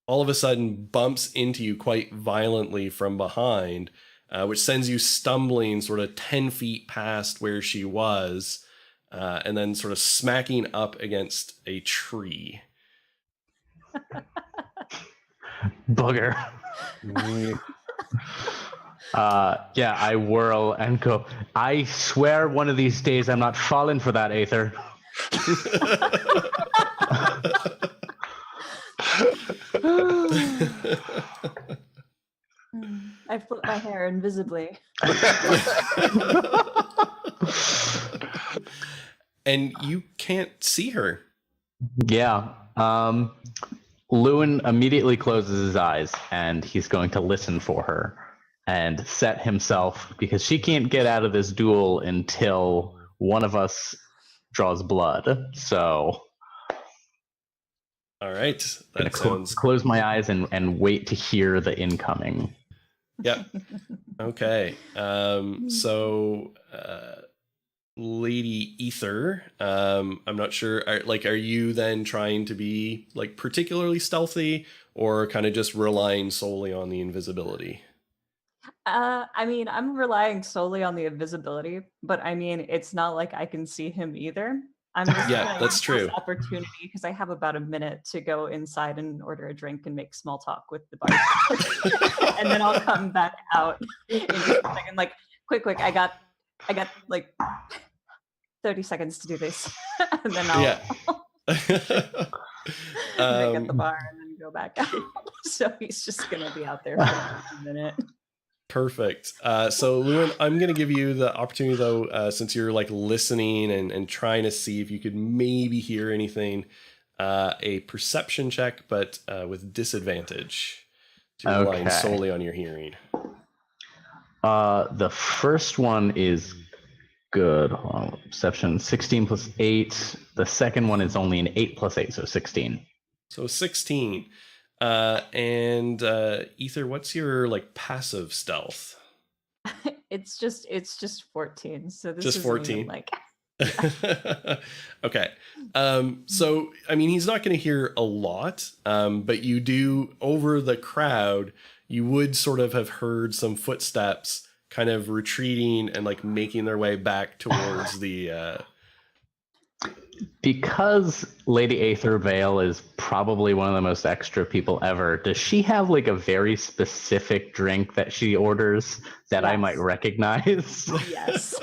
all of a sudden bumps into you quite violently from behind, which sends you stumbling sort of 10 feet past where she was, and then sort of smacking up against a tree. Bugger. Yeah, I whirl and go, I swear one of these days I'm not falling for that, Aether. I flip my hair invisibly. And you can't see her. Yeah. Lewin immediately closes his eyes and he's going to listen for her and set himself, because she can't get out of this duel until one of us draws blood. So All right. I'm That gonna sounds close my eyes and wait to hear the incoming. Yeah. Okay. So Lady Ether, I'm not sure. Are you then trying to be like particularly stealthy, or kind of just relying solely on the invisibility? I mean, I'm relying solely on the invisibility, but I mean, it's not like I can see him either. I'm just Yeah, gonna that's use true. this opportunity because I have about a minute to go inside and order a drink and make small talk with the bar, and then I'll come back out in just a second. Like, quick! I got like 30 seconds to do this, and then I'll drink at the bar and then go back out. So he's just gonna be out there for a minute. Perfect. So Lewin, I'm going to give you the opportunity though, since you're like listening and trying to see if you could maybe hear anything, a perception check, but with disadvantage. So you're relying solely on your hearing. The first one is good. Hold on. Perception 16 plus 8. The second one is only an 8 plus 8, so 16. So 16. And Ether, what's your like passive stealth? It's just 14. So this just is 14. like Okay. So I mean, he's not going to hear a lot, but you do, over the crowd, you would sort of have heard some footsteps kind of retreating and like making their way back towards the Because Lady Aether Vale is probably one of the most extra people ever, does she have like a very specific drink that she orders that I might recognize? Yes.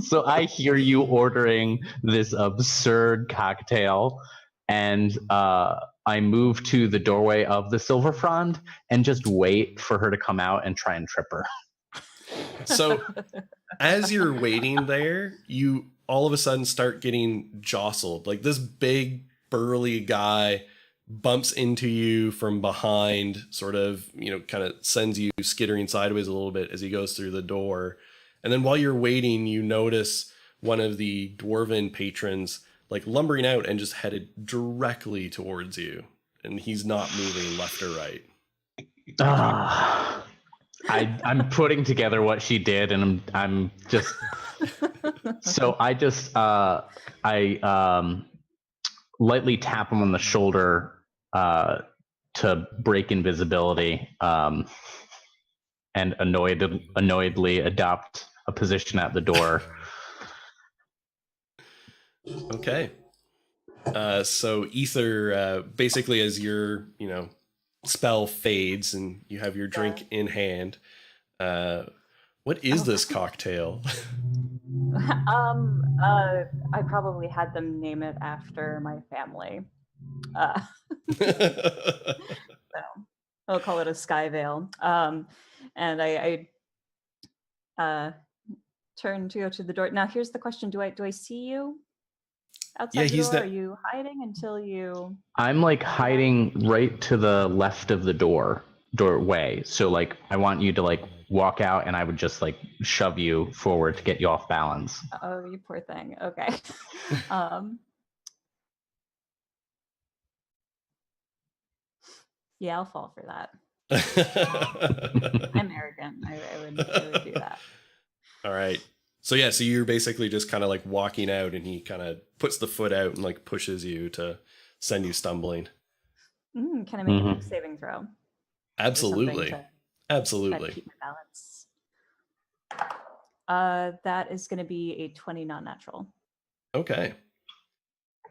So I hear you ordering this absurd cocktail, and I move to the doorway of the Silver Frond and just wait for her to come out and try and trip her. So as you're waiting there, you all of a sudden start getting jostled. Like this big burly guy bumps into you from behind, sort of, kind of sends you skittering sideways a little bit as he goes through the door. And then while you're waiting, you notice one of the dwarven patrons like lumbering out and just headed directly towards you. And he's not moving left or right. I'm putting together what she did, and I'm just so I just lightly tap him on the shoulder to break invisibility, and annoyedly adopt a position at the door. Okay. So Ether, basically as your spell fades and you have your drink in hand, what is this cocktail? I probably had them name it after my family. So I'll call it a Sky Veil. And I turn to go to the door. Now here's the question: Do I see you outside the door? Are you hiding until you? I'm like hiding right to the left of the door. doorway. So like I want you to like walk out, and I would just like shove you forward to get you off balance. Oh, you poor thing. Okay. um, yeah, I'll fall for that. I'm arrogant. I would do that. All right. So yeah, so you're basically just kind of like walking out, and he kind of puts the foot out and like pushes you to send you stumbling. Can I make a dex saving throw? Absolutely. Try to Absolutely. keep my balance. That is going to be a 20 non-natural. Okay. I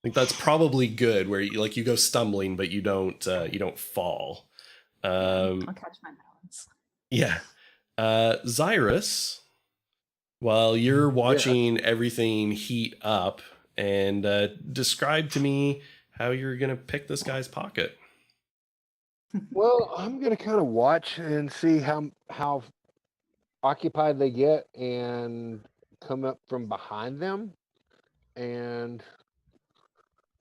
think that's probably good, where you go stumbling, but you don't fall. I'll catch my balance. Yeah. Zyrus, while you're watching everything heat up, and describe to me how you're gonna pick this guy's pocket. Well, I'm gonna kind of watch and see how occupied they get, and come up from behind them, and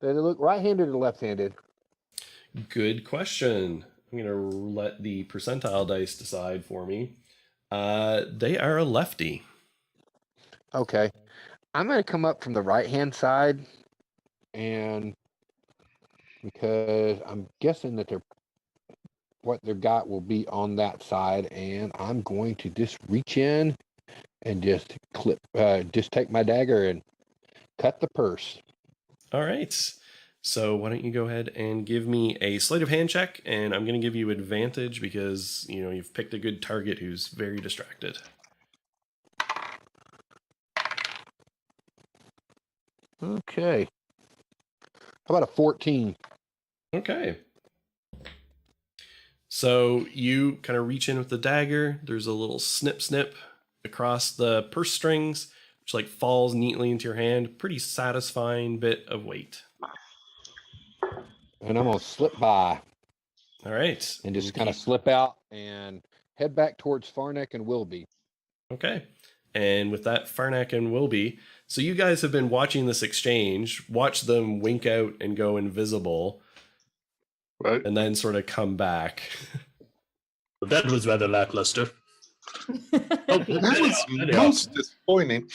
do they look right-handed or left-handed? Good question. I'm gonna let the percentile dice decide for me. They are a lefty. Okay, I'm gonna come up from the right-hand side, and because I'm guessing that what they've got will be on that side, and I'm going to just reach in and just take my dagger and cut the purse. All right. So why don't you go ahead and give me a sleight of hand check, and I'm going to give you advantage because you've picked a good target who's very distracted. Okay. How about a 14? Okay. So you kind of reach in with the dagger. There's a little snip across the purse strings, which like falls neatly into your hand. Pretty satisfying bit of weight. And I'm going to slip by. All right. And just kind of slip out and head back towards Farnek and Wilby. Okay. And with that, Farnek and Wilby. So you guys have been watching this exchange, watch them wink out and go invisible, Right. and then sort of come back. That was rather lackluster. That was most disappointing.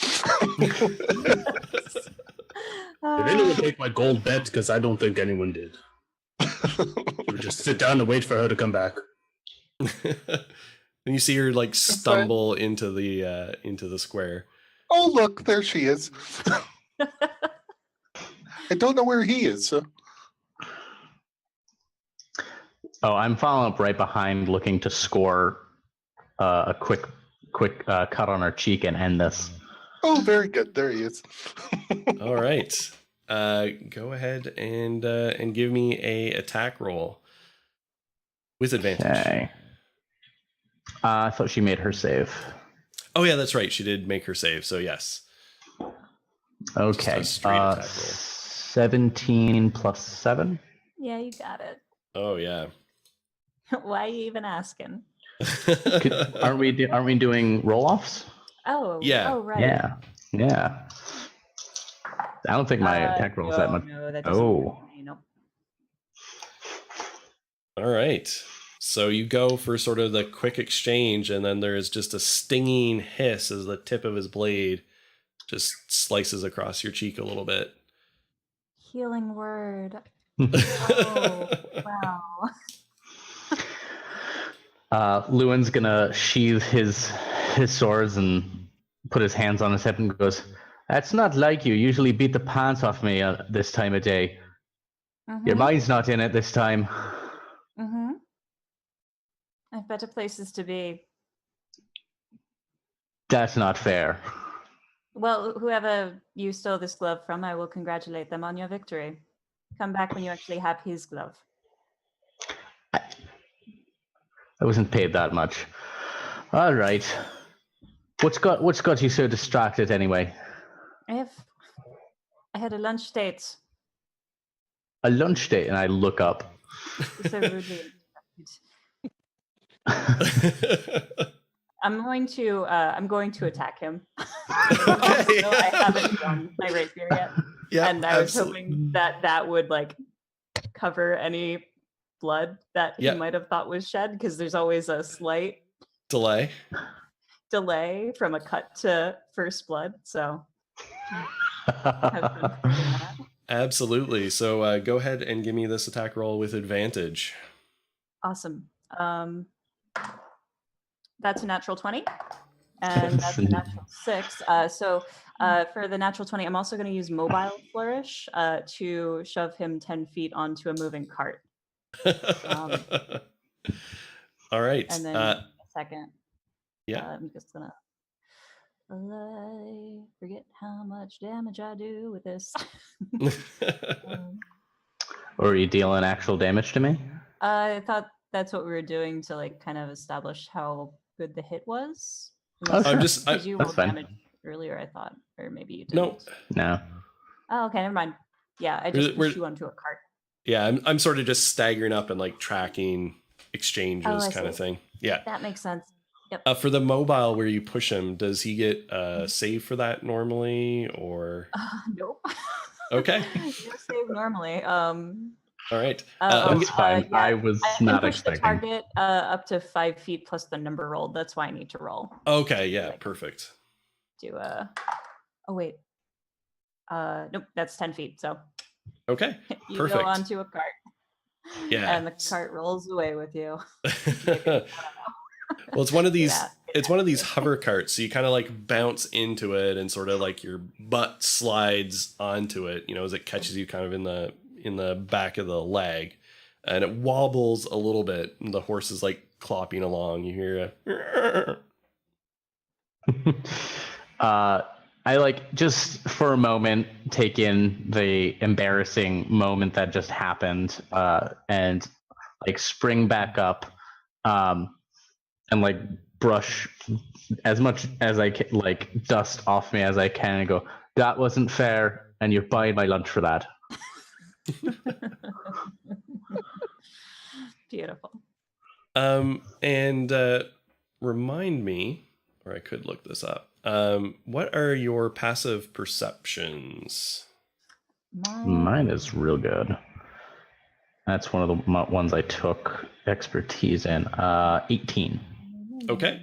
Did anyone take my gold bet? Because I don't think anyone did. We just sit down and wait for her to come back. And you see her like stumble into the square. Oh, look, there she is. I don't know where he is. So. Oh, I'm following up right behind, looking to score a quick cut on her cheek and end this. Oh, very good. There he is. All right. Go ahead and give me a attack roll with advantage. Okay. I thought she made her save. Oh yeah, that's right. She did make her save. So yes. Okay. Just a straight attack roll. 17 plus 7. Yeah, you got it. Oh yeah. Why are you even asking? Aren't we doing roll-offs? Oh, Yeah. Oh, right. Yeah. I don't think my attack roll is that much. No, that doesn't Nope. All right. So you go for sort of the quick exchange, and then there is just a stinging hiss as the tip of his blade just slices across your cheek a little bit. Healing word. Oh, wow. Lewin's gonna sheathe his swords and put his hands on his head and goes, "That's not like you. Usually beat the pants off me this time of day. Your mind's not in it this time." I've better places to be. That's not fair. Well, whoever you stole this glove from, I will congratulate them on your victory. Come back when you actually have his glove. I wasn't paid that much. All right. What's got you so distracted anyway? I had a lunch date. A lunch date, and I look up. So rudely interrupted. I'm going to attack him. Okay. So I haven't done my rapier yet. Yeah, and I was hoping that would like cover any blood that he Yeah. might have thought was shed, because there's always a slight Delay. delay from a cut to first blood. So have fun finding that. Absolutely. So go ahead and give me this attack roll with advantage. Awesome. That's a natural 20. And that's a natural 6. For the natural 20, I'm also going to use Mobile Flourish to shove him 10 feet onto a moving cart. All right. And then a second. Yeah. I'm just going to I forget how much damage I do with this. Or are you dealing actual damage to me? I thought that's what we were doing to like kind of establish how good the hit was. Oh, sure. Because you That's rolled fine. damage earlier, I thought, or maybe you No. didn't. No. Oh, okay, never mind. Yeah, I just pushed you onto a cart. Yeah, I'm sort of just staggering up and like tracking exchanges I kind of see. thing. Yeah. That makes sense. Yep. For the mobile where you push him, does he get save for that normally or? Nope. Okay. No save normally. All right. That's fine. Yeah, I was I can not push expecting. the target up to 5 feet plus the number rolled. That's why I need to roll. Okay. Yeah. Perfect. Do oh wait. Nope, that's 10 feet. So okay. you Perfect. go onto a cart. Yeah. And the cart rolls away with you. Well, it's one of these. It's one of these hover carts, so you kind of like bounce into it, and sort of like your butt slides onto it. You know, as it catches you kind of in the back of the leg, and it wobbles a little bit. And the horse is like clopping along. You hear a. I like just for a moment take in the embarrassing moment that just happened, and like spring back up, and like brush as much as I can, like dust off me as I can, and go, "That wasn't fair, and you're buying my lunch for that." Beautiful. And remind me, or I could look this up. What are your passive perceptions? Mine is real good. That's one of the ones I took expertise in. 18. Okay.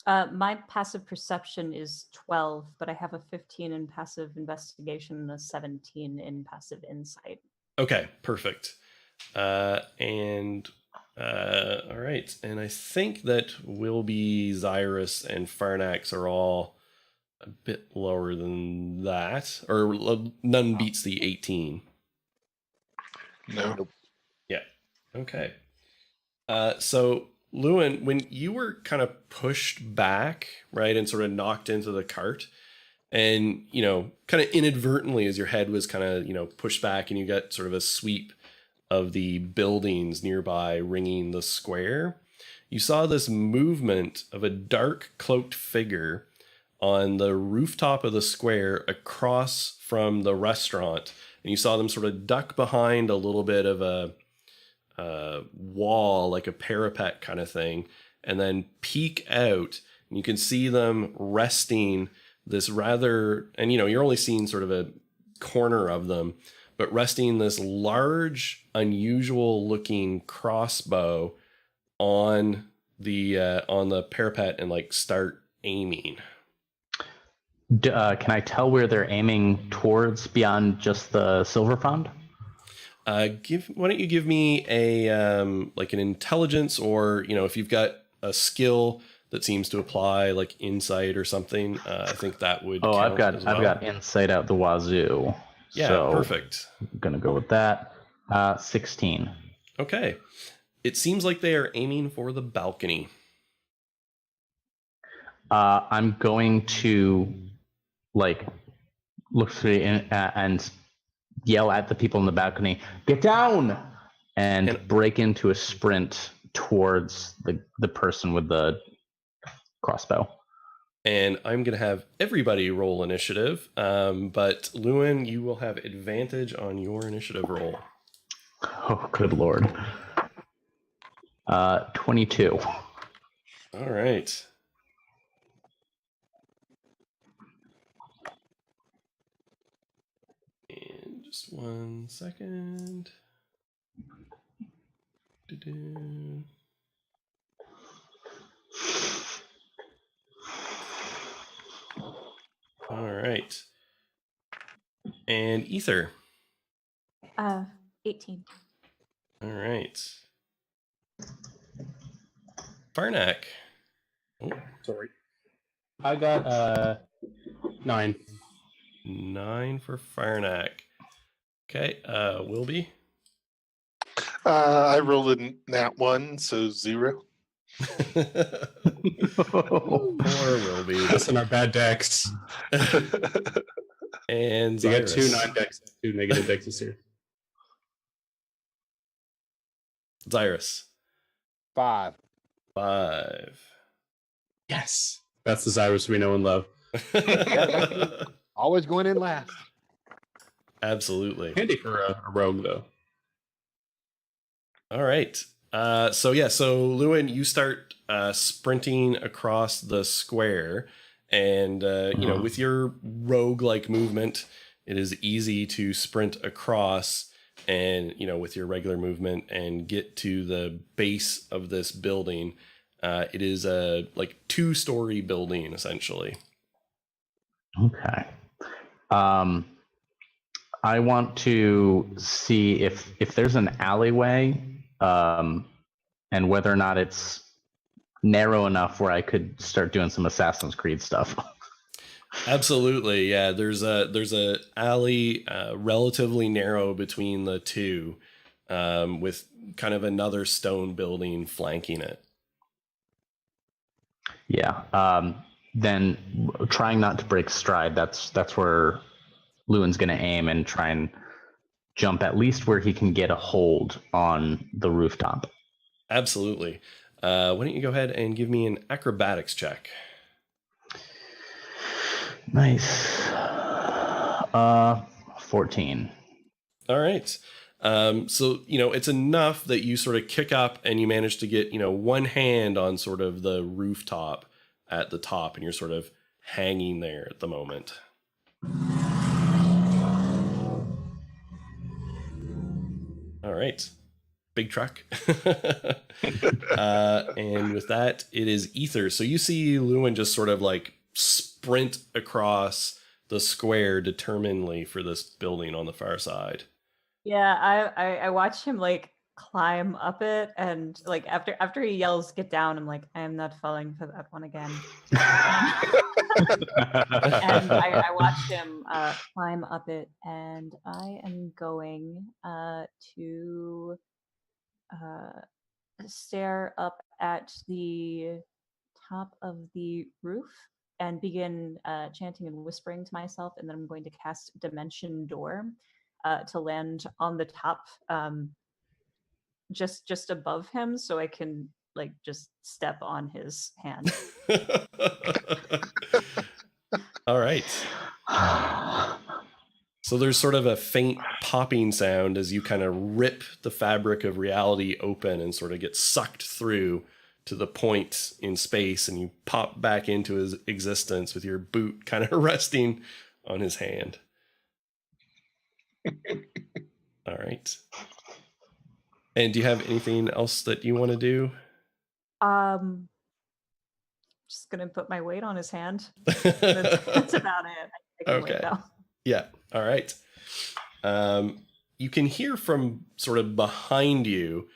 My passive perception is 12, but I have a 15 in passive investigation and a 17 in passive insight. Okay, perfect. All right. And I think that Wilby, Xyrus, and Farnax are all a bit lower than that. Or none beats the 18. No. Nope. Yeah. Okay. So, Lewin, when you were kind of pushed back, right, and sort of knocked into the cart, and, you know, kind of inadvertently as your head was kind of, you know, pushed back and you got sort of a sweep of the buildings nearby ringing the square, you saw this movement of a dark cloaked figure on the rooftop of the square across from the restaurant. And you saw them sort of duck behind a little bit of a wall, like a parapet kind of thing, and then peek out. And you can see them resting this rather, and you know, you're only seeing sort of a corner of them, but resting this large, unusual looking crossbow on the parapet and like start aiming. Can I tell where they're aiming towards beyond just the silver pond? Why don't you give me a like an intelligence, or you know, if you've got a skill that seems to apply, like insight or something. I think that would. Oh, count I've got insight out the wazoo. Yeah, so perfect. I'm gonna go with that. 16. Okay, it seems like they are aiming for the balcony. I'm going to like look through and yell at the people in the balcony, "Get down!" and break into a sprint towards the person with the crossbow. And I'm going to have everybody roll initiative, but Lewin, you will have advantage on your initiative roll. Oh, good lord. 22. All right. And just 1 second. Do-do-do. All right. And Ether. 18. All right. Farnak. Oh, Sorry. I got 9. 9 for Farnak. Okay, Wilby. I rolled a nat 1, so 0. Poor Wilby. Listen, our bad decks. And You got Zyrus. 2 9 decks, 2 negative decks this year. Zyrus. 5. 5. Yes. That's the Cyrus we know and love. Always going in last. Absolutely. Handy for a rogue, though. All right. So Lewin, you start sprinting across the square, and with your rogue-like movement, it is easy to sprint across, and with your regular movement, and get to the base of this building. It is a 2-story building essentially. Okay. I want to see if there's an alleyway, and whether or not it's narrow enough where I could start doing some Assassin's Creed stuff. Absolutely, yeah. There's a alley relatively narrow between the two, with kind of another stone building flanking it. Yeah. Then trying not to break stride. That's where Lewin's going to aim and try and jump at least where he can get a hold on the rooftop. Absolutely. Why don't you go ahead and give me an acrobatics check? Nice. 14. All right. So, it's enough that you sort of kick up and you manage to get, one hand on sort of the rooftop at the top, and you're sort of hanging there at the moment. All right. Big truck. And with that, it is Ether. So you see Lewin just sort of sprint across the square determinedly for this building on the far side. Yeah, I watch him climb up it, and after he yells "get down," I'm like, I am not falling for that one again. And I watch him climb up it, and I am going to stare up at the top of the roof and begin chanting and whispering to myself, and then I'm going to cast Dimension Door to land on the top, just above him, so I can just step on his hand. All right. So there's sort of a faint popping sound as you kind of rip the fabric of reality open and sort of get sucked through to the point in space, and you pop back into his existence with your boot kind of resting on his hand. All right. And do you have anything else that you want to do? Just gonna put my weight on his hand. That's about it. I can wait, Okay. though. Yeah. All right. You can hear from sort of behind you,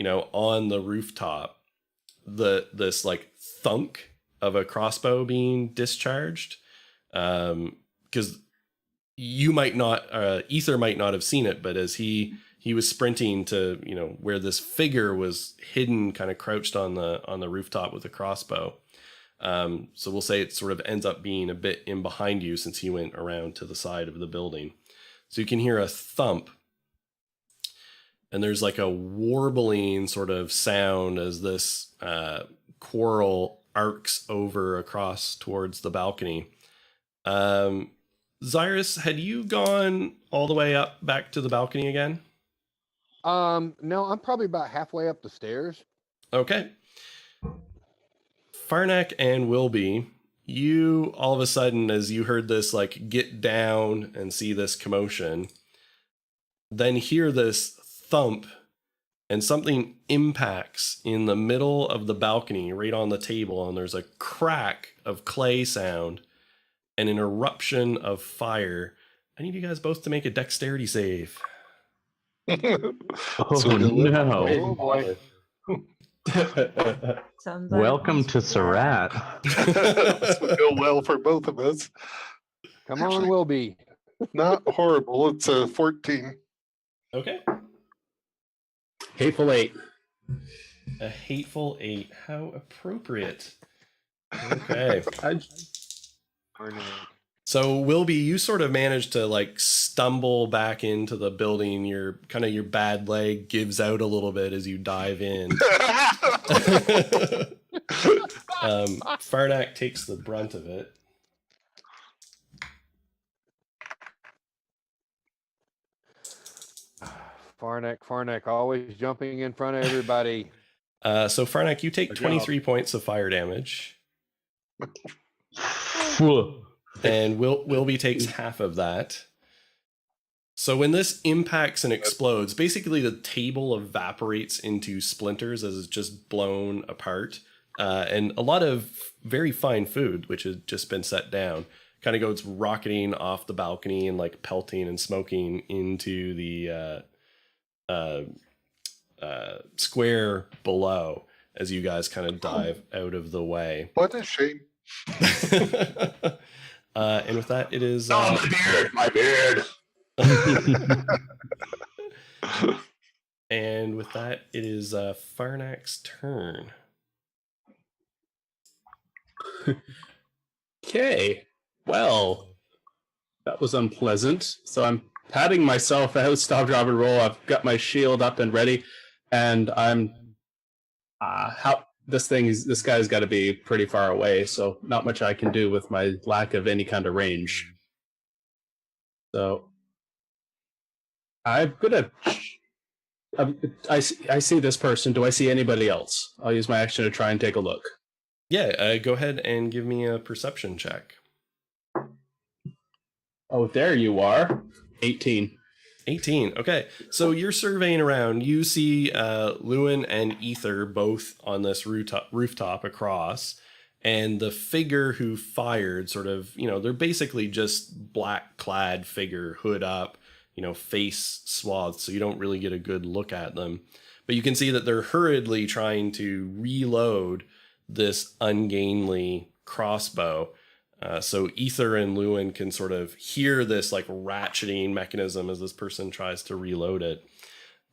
on the rooftop, this thunk of a crossbow being discharged. Because you might not, Ether might not have seen it, but as he was sprinting to, where this figure was hidden, kind of crouched on the rooftop with a crossbow. So we'll say it sort of ends up being a bit in behind you since he went around to the side of the building. So you can hear a thump, and there's a warbling sort of sound as this quarrel arcs over across towards the balcony. Zyrus, had you gone all the way up back to the balcony again? No, I'm probably about halfway up the stairs. Okay. Farnak and Wilby, you all of a sudden, as you heard this get down and see this commotion, then hear this thump and something impacts in the middle of the balcony right on the table, and there's a crack of clay sound and an eruption of fire. I need you guys both to make a dexterity save. Oh, no. Oh boy. Sounds like Welcome to Serat. This would go well for both of us. Come on, Wilby. Not horrible. It's a 14. Okay. Hateful 8. A hateful 8. How appropriate. Okay. So Wilby, you sort of managed to like stumble back into the building. Your bad leg gives out a little bit as you dive in. Farnak takes the brunt of it. Farnak, always jumping in front of everybody. So Farnak, you take 23 points of fire damage. And Wilby takes half of that. So when this impacts and explodes, basically the table evaporates into splinters as it's just blown apart. And a lot of very fine food, which has just been set down, kind of goes rocketing off the balcony and like pelting and smoking into the square below as you guys kind of dive out of the way. What a shame. And with that, it is... my beard! And with that, it is Farnak's turn. Okay, well, that was unpleasant. So I'm patting myself out, stop, drop, and roll. I've got my shield up and ready, and I'm... This guy's got to be pretty far away, so not much I can do with my lack of any kind of range. So I'm gonna. I see this person. Do I see anybody else? I'll use my action to try and take a look. Yeah, go ahead and give me a perception check. Oh, there you are. 18. 18. Okay, so you're surveying around. You see Lewin and Ether both on this rooftop across, and the figure who fired sort of, they're basically just black-clad figure, hood up, face swathed, so you don't really get a good look at them. But you can see that they're hurriedly trying to reload this ungainly crossbow. So Ether and Lewin can sort of hear this like ratcheting mechanism as this person tries to reload it.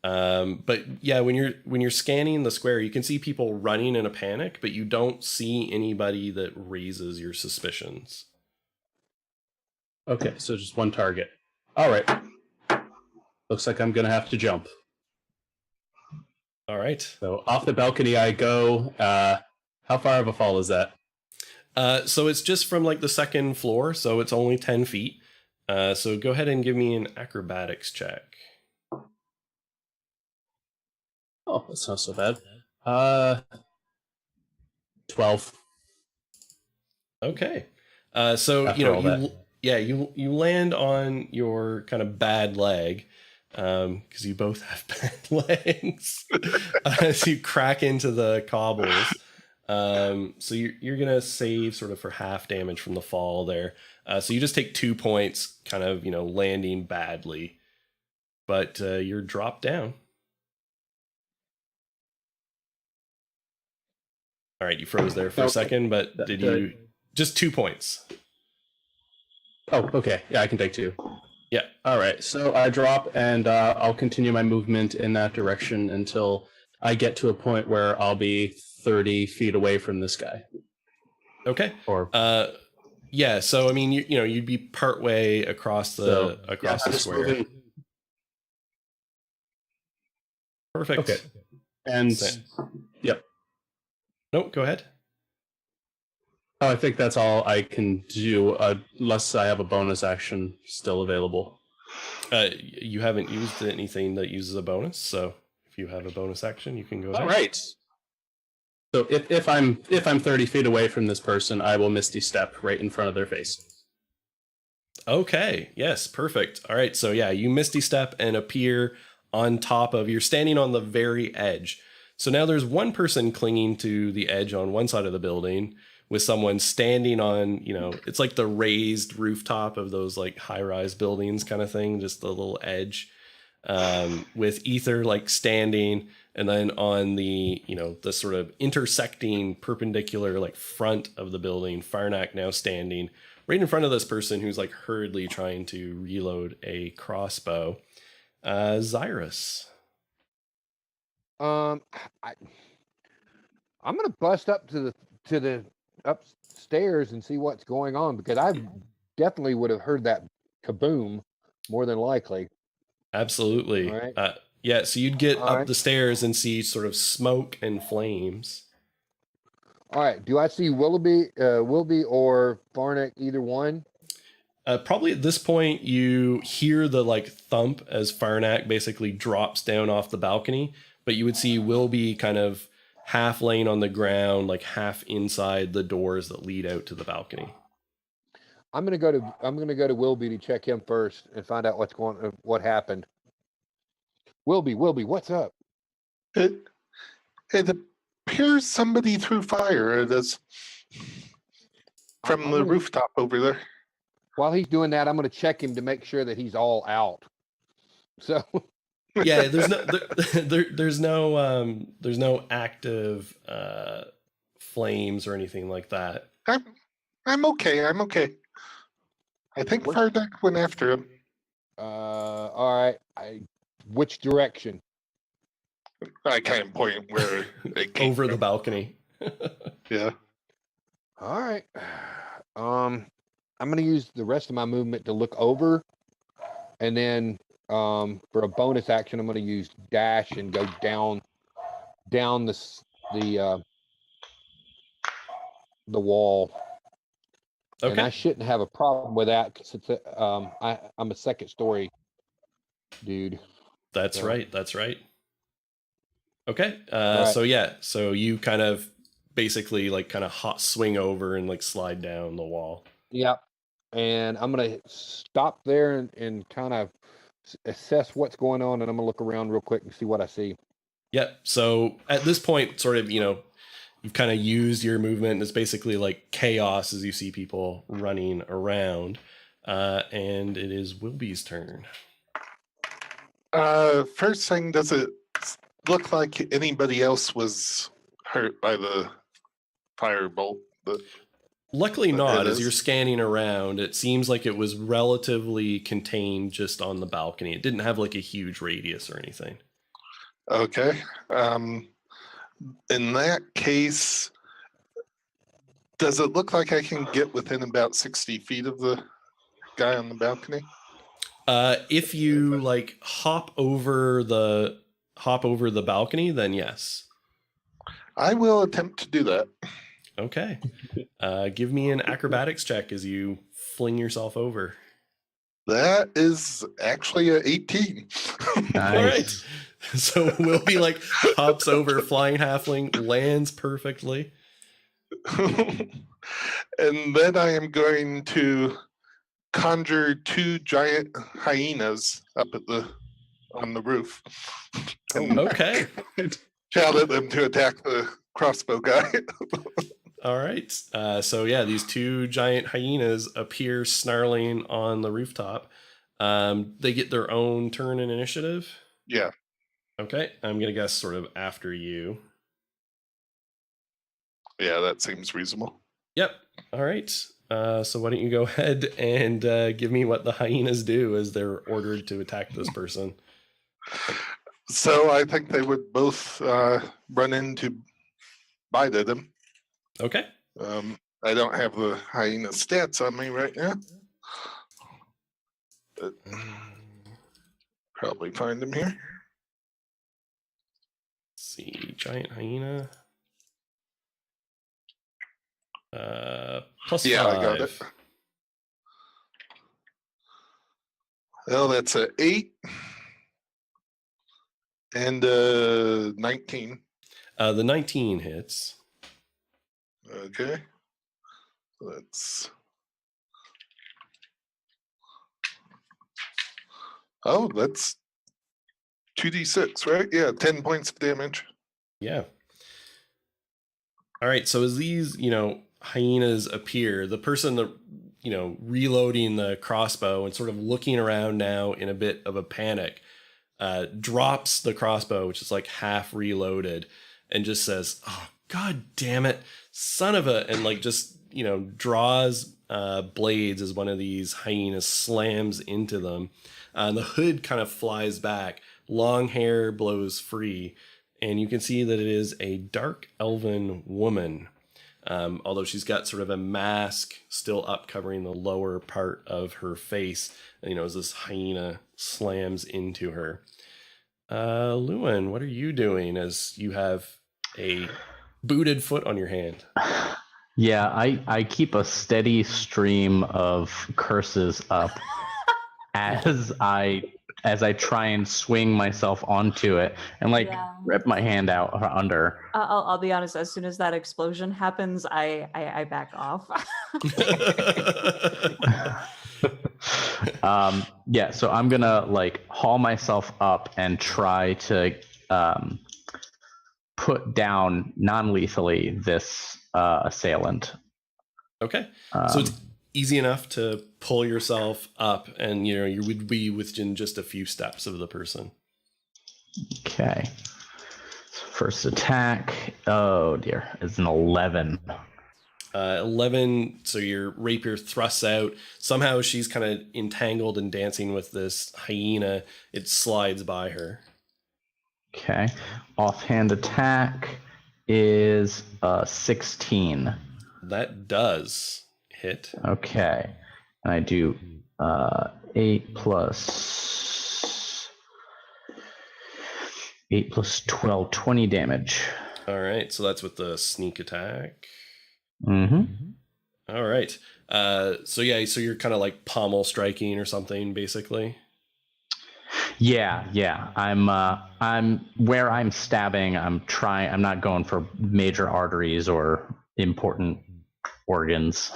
But yeah, when you're scanning the square, you can see people running in a panic, but you don't see anybody that raises your suspicions. Okay, so just one target. All right. Looks like I'm gonna have to jump. All right. So off the balcony I go. How far of a fall is that? So it's just from like the second floor, so it's only 10 feet. So go ahead and give me an acrobatics check. Oh, that's not so bad. 12. Okay. So After all that. you land on your kind of bad leg, because you both have bad legs. As you crack into the cobbles. So you're gonna save sort of for half damage from the fall there. So you just take 2 points, kind of landing badly, but you're dropped down. All right, you froze there for a second, but did you just 2 points? Oh, okay. Yeah, I can take 2. Yeah. All right. So I drop, and I'll continue my movement in that direction until I get to a point where I'll be 30 feet away from this guy. Okay. Or yeah. So I mean, you'd be partway across the square. Moving. Perfect. Okay. And yep. Nope. Go ahead. Oh, I think that's all I can do, unless I have a bonus action still available. You haven't used anything that uses a bonus, so if you have a bonus action, you can go ahead. All right. So if I'm 30 feet away from this person, I will Misty Step right in front of their face. Okay. Yes. Perfect. All right. So yeah, you Misty Step and appear on top of, you're standing on the very edge. So now there's one person clinging to the edge on one side of the building with someone standing on, it's like the raised rooftop of those like high-rise buildings kind of thing, just the little edge, with Ether like standing, and then on the, the sort of intersecting perpendicular like front of the building, Farnak now standing right in front of this person who's like hurriedly trying to reload a crossbow. Zyrus. I'm gonna bust up to the upstairs and see what's going on, because I definitely would have heard that kaboom more than likely. Absolutely. All right. Yeah, so you'd get All up right. the stairs and see sort of smoke and flames. All right. Do I see Willoughby or Farnak, either one? Probably at this point, you hear the like thump as Farnak basically drops down off the balcony, but you would see Wilby kind of half laying on the ground, like half inside the doors that lead out to the balcony. I'm gonna go to Wilby to check him first and find out what happened. Wilby, what's up? It appears somebody threw fire at us from the rooftop over there. While he's doing that, I'm gonna check him to make sure that he's all out. So Yeah, there's no active flames or anything like that. I'm okay. I think Fardak went after him. all right. Which direction? I kind of point where they came Over from. the balcony. Yeah. All right. I'm gonna use the rest of my movement to look over, and then for a bonus action, I'm gonna use dash and go down the wall. Okay. And I shouldn't have a problem with that, because it's I'm a second story dude. That's right. Okay. Right. So you kind of basically like kind of hot swing over and like slide down the wall. Yep. And I'm gonna stop there and kind of assess what's going on, and I'm gonna look around real quick and see what I see. Yep. So at this point, sort of, you've kind of used your movement, and it's basically like chaos as you see people running around. And it is Wilby's turn. First thing, does it look like anybody else was hurt by the firebolt? Luckily not. It As you're is. scanning around, it seems like it was relatively contained just on the balcony. It didn't have like a huge radius or anything. Okay. In that case, does it look like I can get within about 60 feet of the guy on the balcony? If you like hop over the balcony, then yes. I will attempt to do that. Okay. Give me an acrobatics check as you fling yourself over. That is actually an 18. Nice. All right. So Wilby like hops over, flying halfling, lands perfectly. And then I am going to conjure 2 giant hyenas up on the roof. And Okay. shout at them to attack the crossbow guy. All right. So yeah, these 2 giant hyenas appear snarling on the rooftop. They get their own turn in initiative. Yeah. Okay. I'm going to guess sort of after you. Yeah, that seems reasonable. Yep. All right. So why don't you go ahead and give me what the hyenas do as they're ordered to attack this person. So I think they would both run in to bite at him. Okay. I don't have the hyena stats on me right now. But probably find them here. Let's see. Giant hyena. +5. Yeah, I got it. Well, that's a 8 and 19. The 19 hits. Okay. Let's. Oh, that's 2d6, right? Yeah, 10 points of damage. Yeah. All right. So as these, hyenas appear, the person that, reloading the crossbow and sort of looking around now in a bit of a panic, drops the crossbow, which is like half reloaded, and just says, "Oh, God damn it, son of a," and like just, draws blades as one of these hyenas slams into them. And the hood kind of flies back. Long hair blows free. And you can see that it is a dark elven woman. Although she's got sort of a mask still up covering the lower part of her face, as this hyena slams into her. Lewin, what are you doing as you have a booted foot on your hand? Yeah, I keep a steady stream of curses up as I try and swing myself onto it and rip my hand out under. I'll be honest. As soon as that explosion happens, I back off. Yeah, so I'm gonna haul myself up and try to put down non-lethally this assailant. Okay, so it's easy enough to pull yourself up, and you would be within just a few steps of the person. Okay. First attack. Oh dear, it's an 11. 11. So your rapier thrusts out. Somehow she's kind of entangled and dancing with this hyena. It slides by her. Okay. Offhand attack is 16. That does hit. Okay. And I do 8 plus 12, 20 damage. All right. So that's with the sneak attack. Mm-hmm. All right. So you're kind of like pommel striking or something, basically. Yeah. I'm where I'm stabbing. I'm not going for major arteries or important organs.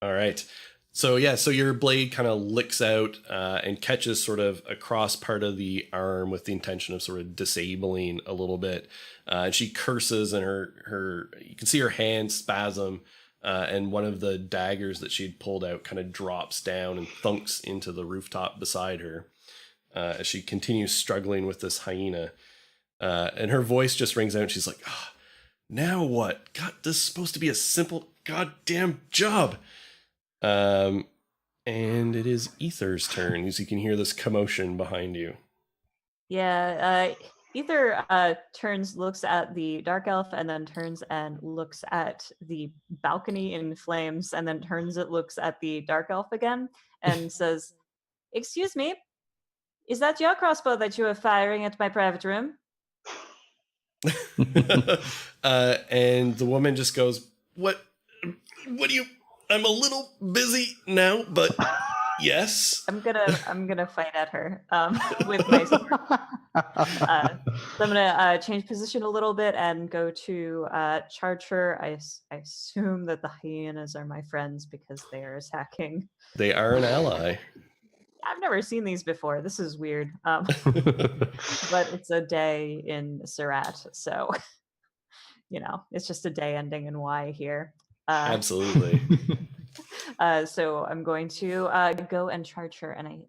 All right. So your blade kind of licks out and catches sort of across part of the arm with the intention of sort of disabling a little bit. And she curses, and her you can see her hand spasm, and one of the daggers that she'd pulled out kind of drops down and thunks into the rooftop beside her as she continues struggling with this hyena. And her voice just rings out, and she's like, "Oh, now what? God, this is supposed to be a simple goddamn job." And it is Ether's turn, as you can hear this commotion behind you. Yeah, Ether turns, looks at the dark elf, and then turns and looks at the balcony in flames, and then turns and looks at the dark elf again, and says, "Excuse me, is that your crossbow that you are firing at my private room?" And the woman just goes, What do you... I'm a little busy now, but yes." I'm gonna fight at her with my sword. So I'm gonna change position a little bit and go to charge her. I assume that the hyenas are my friends because they are attacking. They are an ally. I've never seen these before. This is weird. But it's a day in Serat, so it's just a day ending in Y here. Absolutely. So I'm going to go and charge her, and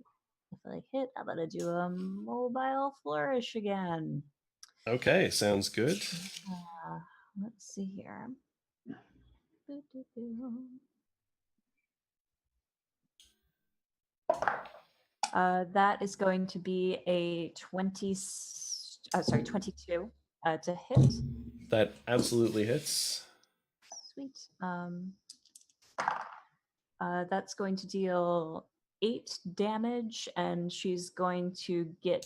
if I hit, I'm gonna do a mobile flourish again. Okay, sounds good. Let's see here. That is going to be a 22 to hit. That absolutely hits. Sweet. That's going to deal 8 damage, and she's going to get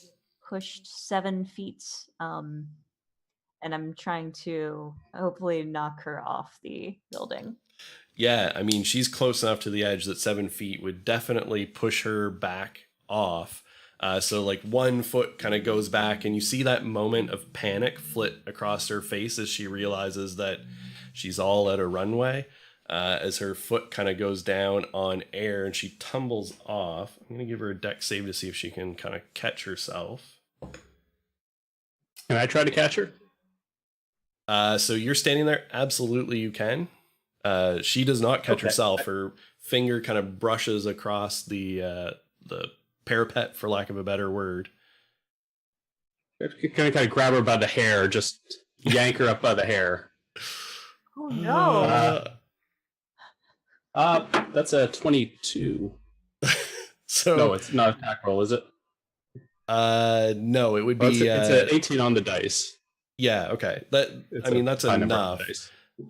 pushed 7 feet. And I'm trying to hopefully knock her off the building. Yeah, I mean, she's close enough to the edge that 7 feet would definitely push her back off. So like 1 foot kind of goes back, and you see that moment of panic flit across her face as she realizes that she's all at a runway. As her foot kind of goes down on air and she tumbles off. I'm going to give her a dex save to see if she can kind of catch herself. Can I try to catch her? So you're standing there. Absolutely, you can. She does not catch Okay. herself. Her finger kind of brushes across the parapet, for lack of a better word. Can I kind of grab her by the hair, just yank her up by the hair? Oh no. That's a 22. So No, it's not attack roll, is it? no, it would Or be it's a 18 on the dice. yeah, okay. It's I mean that's high number on enough. the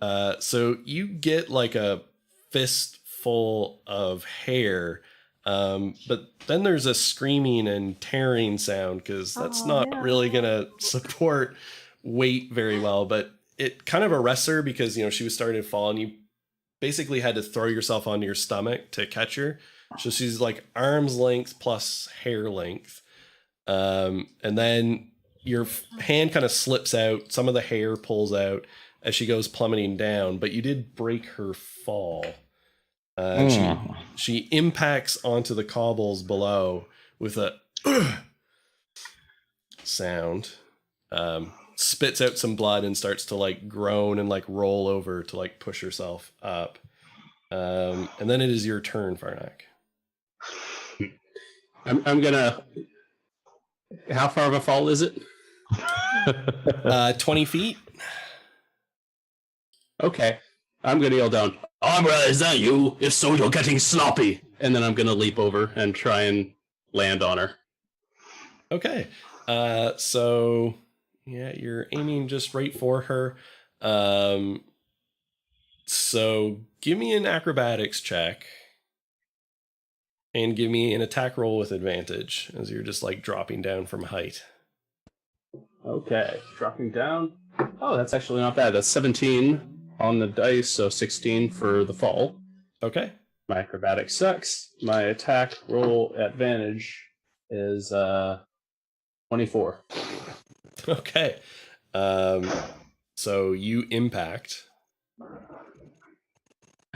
dice. So you get like a fistful of hair, but then there's a screaming and tearing sound because that's Oh, not no. really gonna support weight very well. But it kind of arrests her because she was starting to fall, and you basically had to throw yourself onto your stomach to catch her. So she's like arm's length plus hair length, and then your hand kind of slips out. Some of the hair pulls out as she goes plummeting down, but you did break her fall. And she impacts onto the cobbles below with a sound, spits out some blood and starts to like groan and like roll over to like push herself up. And then it is your turn, Farnak. I'm gonna. How far of a fall is it? 20 feet. Okay. I'm gonna yell down, Armra, is that you? If so, you're getting sloppy. And then I'm gonna leap over and try and land on her. Okay. So yeah, you're aiming just right for her. So give me an acrobatics check and give me an attack roll with advantage as you're just like dropping down from height. Okay, dropping down. Oh, that's actually not bad. That's 17 on the dice, so 16 for the fall. Okay. My acrobatics sucks. My attack roll advantage is 24. Okay. So you impact.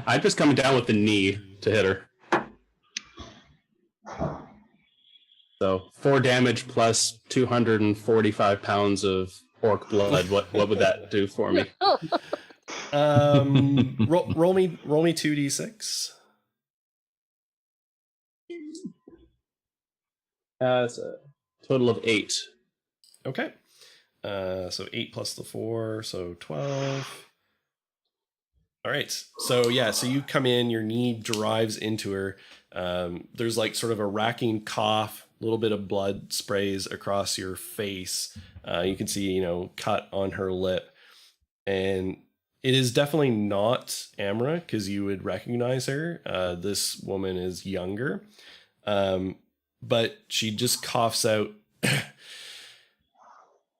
I'm just coming down with the knee to hit her. So 4 damage plus 245 pounds of orc blood. What would that do for me? Roll me 2d6. It's a total of 8. Okay. So 8 plus the 4, so 12. All right. So yeah, so you come in, your knee drives into her. There's like sort of a racking cough, a little bit of blood sprays across your face. You can see, cut on her lip. And it is definitely not Amra because you would recognize her. This woman is younger. But she just coughs out,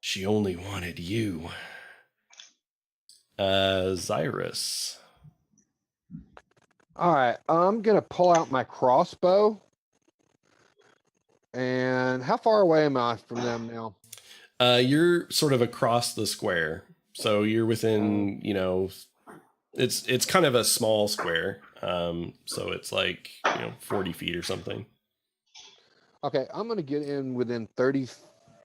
she only wanted you. Zyrus. All right, I'm gonna pull out my crossbow. And how far away am I from them now? You're sort of across the square. So you're within, it's kind of a small square. So it's like, 40 feet or something. Okay, I'm gonna get in within 30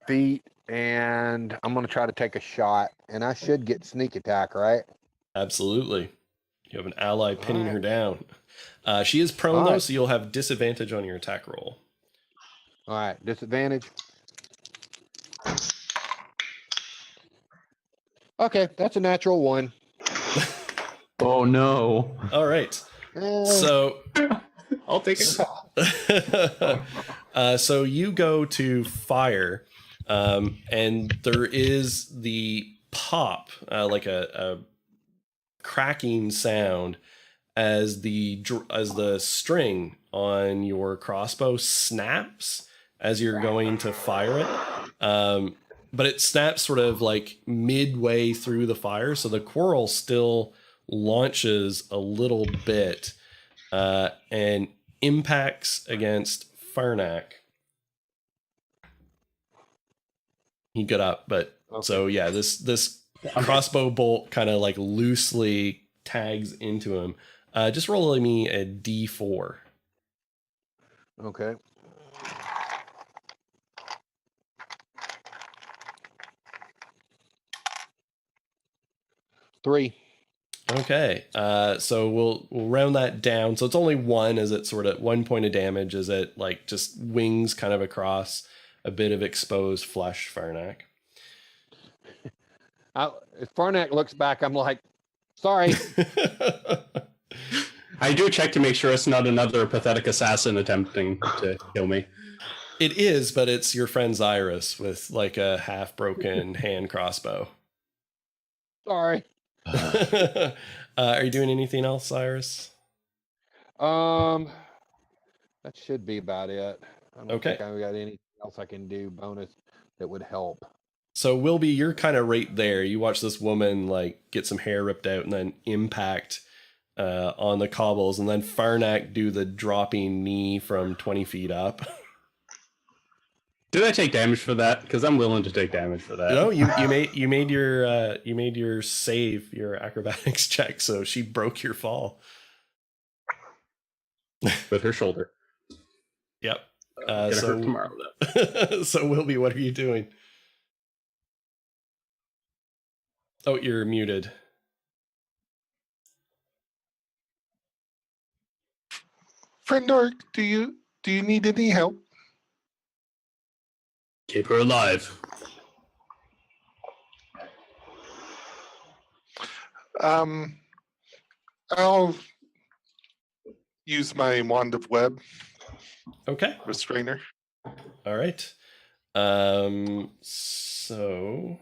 feet, and I'm gonna try to take a shot, and I should get sneak attack, right? Absolutely. You have an ally pinning right. her down. She is prone, All though, right. so you'll have disadvantage on your attack roll. All right, disadvantage. Okay, that's a natural 1. Oh no. All right. Eh, So I'll take it. so you go to fire, and there is the pop, like a cracking sound as the string on your crossbow snaps as you're going to fire it. But it snaps sort of like midway through the fire, so the quarrel still launches a little bit and impacts against Farnak. He got up, but Okay. so yeah, this crossbow bolt kind of like loosely tags into him. Just roll me a d4. Okay. 3. Okay, so we'll round that down. So it's only 1 as it sort of 1 point of damage as it like just wings kind of across a bit of exposed flesh, Farnak. If Farnak looks back, I'm like, sorry. I do check to make sure it's not another pathetic assassin attempting to kill me. It is, but it's your friend Zyrus with like a half broken hand crossbow. Sorry. Are you doing anything else, Cyrus? That should be about it. I don't Okay. think I've got anything else I can do bonus that would help. So Wilby, you're kind of right there. You watch this woman like get some hair ripped out and then impact on the cobbles, and then Farnak do the dropping knee from 20 feet up. Did I take damage for that? Because I'm willing to take damage for that. No, you made your save, your acrobatics check, so she broke your fall. With her shoulder. Yep. Gonna hurt tomorrow though. So Wilby, what are you doing? Oh, you're muted. Friend Orc, do you need any help? Keep her alive. I'll use my wand of web Okay. restrainer. All right. So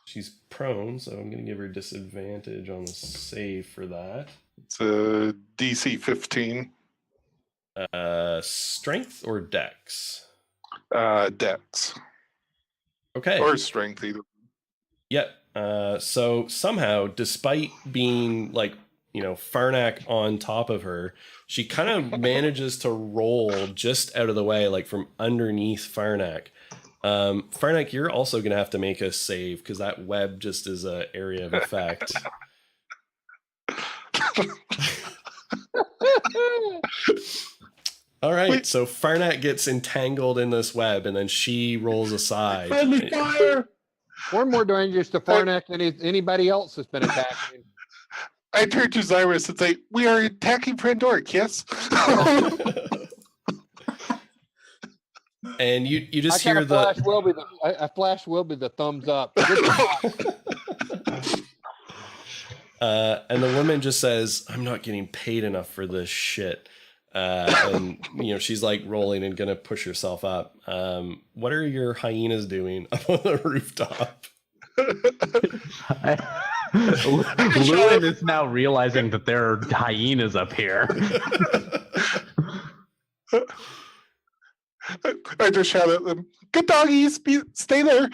she's prone, so I'm going to give her disadvantage on the save for that. It's a DC 15. Strength or dex? Dex. Okay. Or strength, either. Yep. So somehow, despite being like, Farnak on top of her, she kind of manages to roll just out of the way, like from underneath Farnak. Farnak, you're also going to have to make a save because that web just is an area of effect. All right, Wait. so Farnak gets entangled in this web, and then she rolls aside. Friendly fire! We're more dangerous to Farnak than anybody else that's been attacking. I turned to Zyrus and say, "We are attacking Friend Orc, yes?" And you just hear I flash Wilby the thumbs up. And the woman just says, "I'm not getting paid enough for this shit." And she's like rolling and gonna push herself up. What are your hyenas doing up on the rooftop? Lewin is now realizing that there are hyenas up here. I just shout at them, "Good doggies, stay there."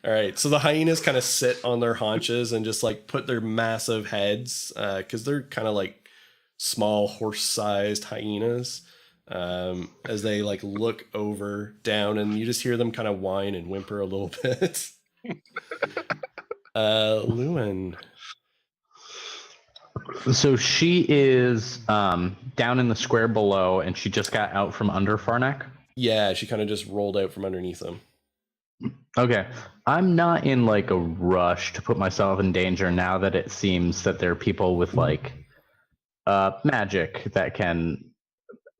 All right, so the hyenas kind of sit on their haunches and just like put their massive heads, because they're kind of like small horse-sized hyenas, as they like look over down, and you just hear them kind of whine and whimper a little bit. Lewin. So she is down in the square below, and she just got out from under Farnak? Yeah, she kind of just rolled out from underneath him. Okay. I'm not in like a rush to put myself in danger now that it seems that there are people with like magic that can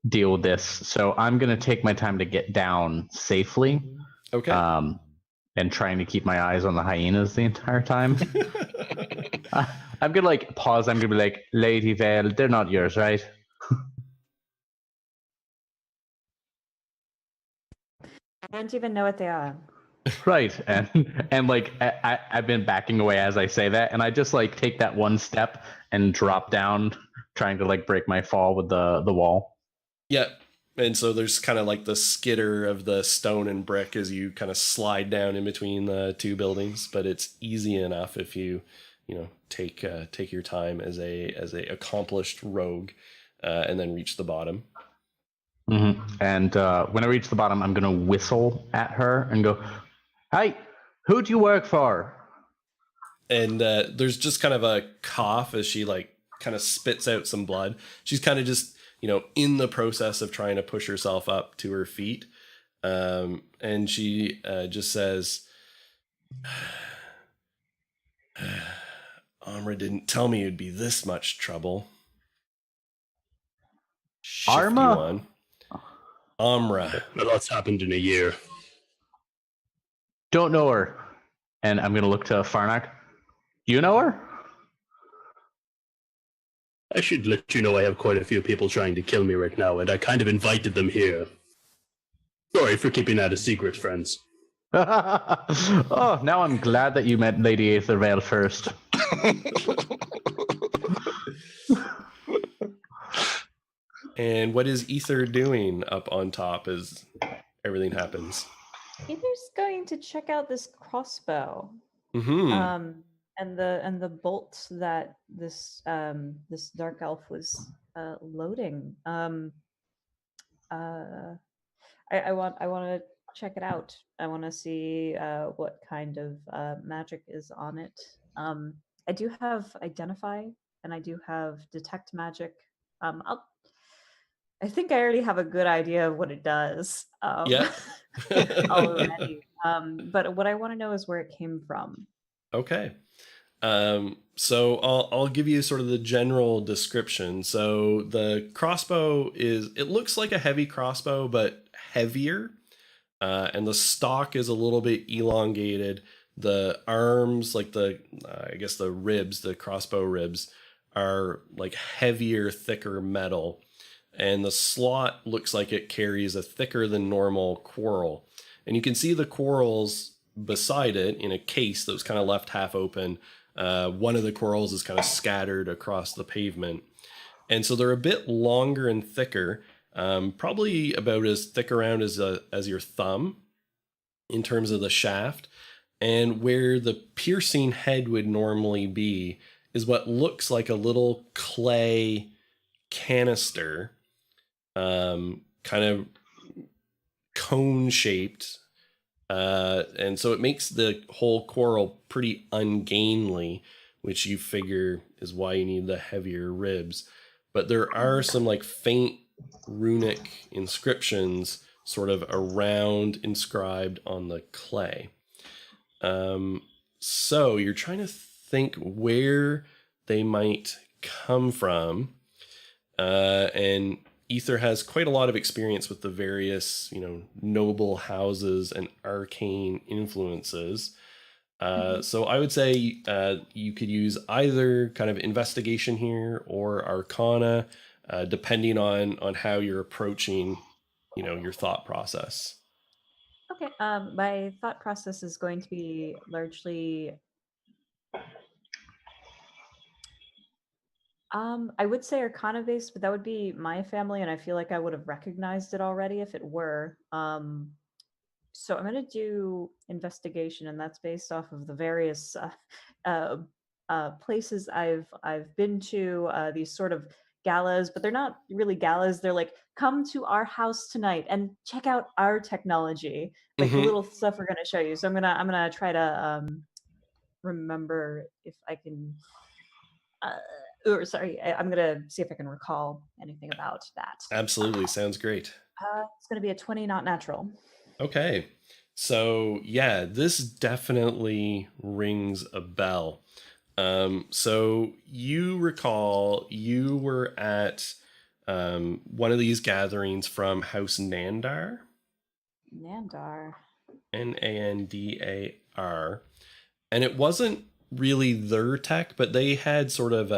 deal with this. So I'm going to take my time to get down safely. Okay. And trying to keep my eyes on the hyenas the entire time. I'm going to like pause. I'm going to be like, Lady Vale, they're not yours, right? I don't even know what they are. Right. And like I've been backing away as I say that, and I just like take that one step and drop down, trying to like break my fall with the wall. Yeah. And so there's kind of like the skitter of the stone and brick as you kind of slide down in between the two buildings, but it's easy enough if you take your time as a accomplished rogue, and then reach the bottom. Mm-hmm. And when I reach the bottom, I'm gonna whistle at her and go, "Hey, who do you work for?" And there's just kind of a cough as she like kind of spits out some blood. She's kind of just in the process of trying to push herself up to her feet, and she just says, Amra didn't tell me it'd be this much trouble. Shifty Arma? one. Amra. A lot's happened in a year. Don't know her. And I'm going to look to Farnak. Do you know her? I should let you know I have quite a few people trying to kill me right now, and I kind of invited them here. Sorry for keeping that a secret, friends. Oh, now I'm glad that you met Lady Aethervale first. And what is Ether doing up on top as everything happens? Ether's going to check out this crossbow. Mm-hmm. And the bolts that this dark elf was loading. I want to check it out. I want to see what kind of magic is on it. I do have identify and I do have detect magic. I think I already have a good idea of what it does. Yeah. Already. But what I want to know is where it came from. Okay. So I'll give you sort of the general description. So the crossbow it looks like a heavy crossbow, but heavier. And the stock is a little bit elongated. The arms, like I guess the ribs, the crossbow ribs, are like heavier, thicker metal. And the slot looks like it carries a thicker than normal quarrel. And you can see the quarrels beside it in a case that was kind of left half open. One of the quarrels is kind of scattered across the pavement. And so they're a bit longer and thicker, probably about as thick around as your thumb in terms of the shaft. And where the piercing head would normally be is what looks like a little clay canister, kind of cone shaped. And so it makes the whole quarrel pretty ungainly, which you figure is why you need the heavier ribs. But there are some like faint runic inscriptions sort of around inscribed on the clay. So you're trying to think where they might come from. And Ether has quite a lot of experience with the various, noble houses and arcane influences. So I would say you could use either kind of investigation here or arcana, depending on how you're approaching, your thought process. Okay. My thought process is going to be largely. I would say Arcana based, but that would be my family, and I feel like I would have recognized it already if it were. So I'm going to do investigation, and that's based off of the various places I've been to. These sort of galas, but they're not really galas. They're like, come to our house tonight and check out our technology, like the Mm-hmm. little stuff we're going to show you. So I'm gonna try to remember if I can. Or sorry, I'm gonna see if I can recall anything about that. Absolutely. Sounds great. It's gonna be a 20, not natural. Okay. So yeah, this definitely rings a bell. So you recall you were at one of these gatherings from House Nandar. Nandar. Nandar. And it wasn't really their tech, but they had sort of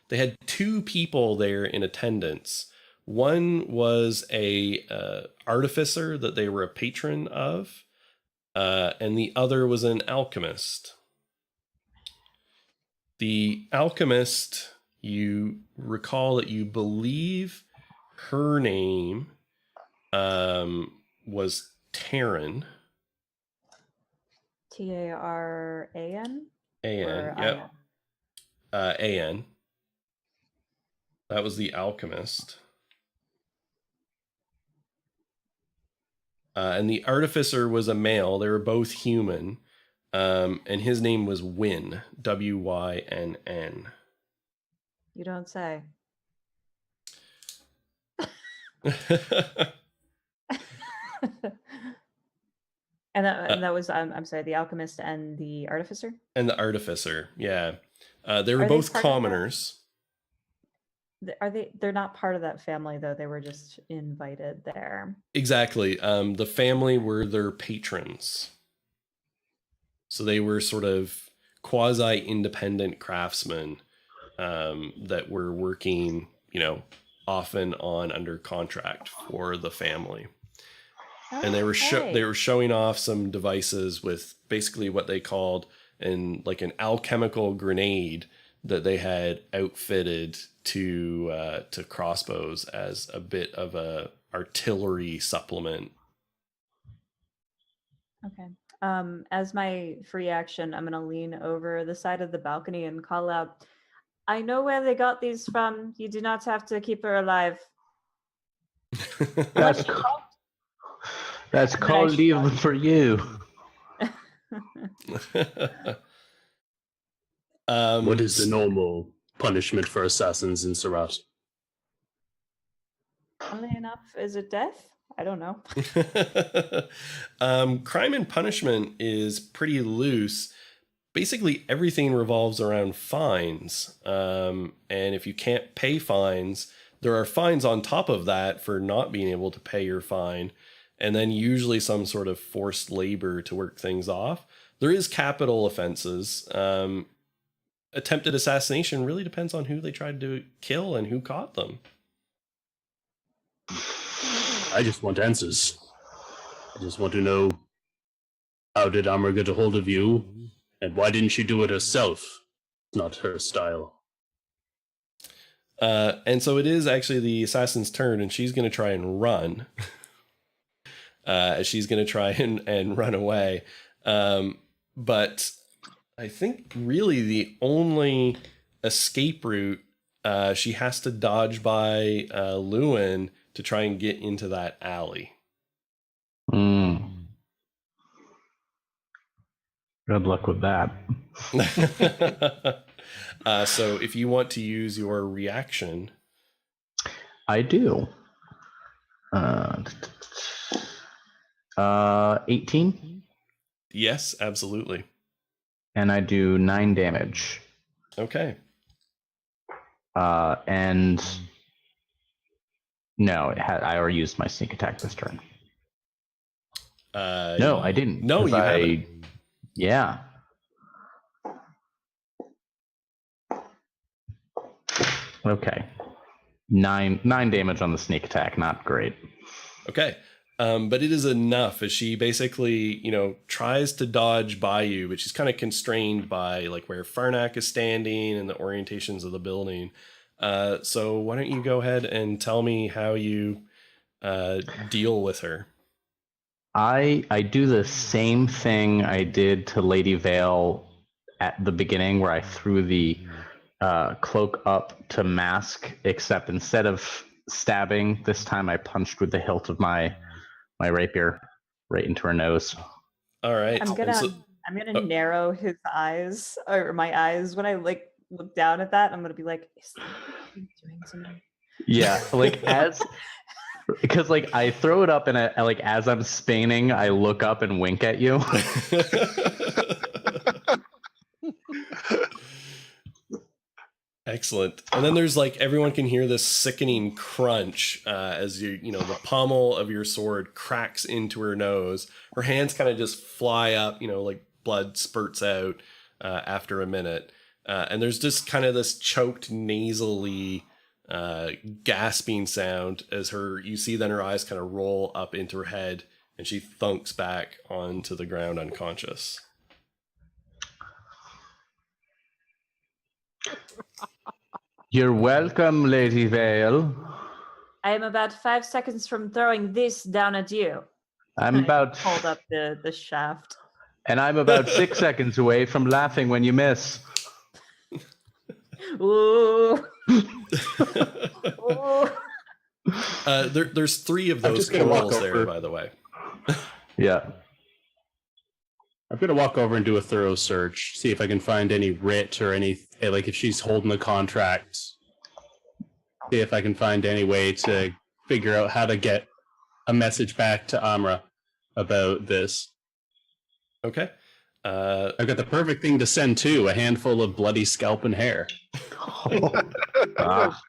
they had two people there in attendance. One was a artificer that they were a patron of, and the other was an alchemist. The alchemist, you recall that you believe her name was Taryn. Taran? A-N, yep. A-N. That was the alchemist. And the artificer was a male. They were both human. And his name was Wynn. W-Y-N-N. You don't say. And that was I'm sorry, the alchemist and the artificer. And the artificer, yeah. They were Are they both part of that? commoners. Are they? They're not part of that family though. They were just invited there. Exactly. The family were their patrons. So they were sort of quasi-independent craftsmen that were working, off and on under contract for the family. And they were showing off some devices with basically what they called an alchemical grenade that they had outfitted to crossbows as a bit of a artillery supplement. Okay. As my free action, I'm gonna lean over the side of the balcony and call out, "I know where they got these from. You do not have to keep her alive." That's called even for you. What is the normal punishment for assassins in Serat? Funnily enough, is it death? I don't know. Crime and punishment is pretty loose. Basically, everything revolves around fines. And if you can't pay fines, there are fines on top of that for not being able to pay your fine. And then usually some sort of forced labor to work things off. There is capital offenses. Attempted assassination really depends on who they tried to kill and who caught them. I just want answers. I just want to know, how did Amra get a hold of you, and why didn't she do it herself? It's not her style. And so it is actually the assassin's turn, and she's going to try and run. She's going to try and run away. But I think really the only escape route, she has to dodge by Lewin to try and get into that alley. Good luck with that. So if you want to use your reaction. I do. 18? Yes, absolutely. And I do 9 damage. Okay. And no, I already used my sneak attack this turn. No, I didn't. No, you haven't. Yeah. Okay. 9 damage on the sneak attack. Not great. Okay. But it is enough as she basically, tries to dodge by you, but she's kind of constrained by where Farnak is standing and the orientations of the building. So why don't you go ahead and tell me how you deal with her? I do the same thing I did to Lady Vale at the beginning, where I threw the cloak up to mask, except instead of stabbing, this time I punched with the hilt of my rapier right into her nose. All right. I'm gonna narrow his eyes, or my eyes, when I look down at that. I'm gonna be like, "Is that doing to me?" Yeah, because I throw it up and as I'm spaining, I look up and wink at you. Excellent. And then there's everyone can hear this sickening crunch as the pommel of your sword cracks into her nose. Her hands kind of just fly up, blood spurts out after a minute. And there's just kind of this choked nasally gasping sound as you see then her eyes kind of roll up into her head and she thunks back onto the ground unconscious. You're welcome, Lady Vale. I am about 5 seconds from throwing this down at you. I'm about hold up the shaft. And I'm about 6 seconds away from laughing when you miss. Ooh. Ooh. There's 3 of those corals there, by the way. Yeah. I'm going to walk over and do a thorough search, see if I can find any writ or any, if she's holding the contract, see if I can find any way to figure out how to get a message back to Amra about this. Okay. I've got the perfect thing to send too, a handful of bloody scalp and hair. Ah,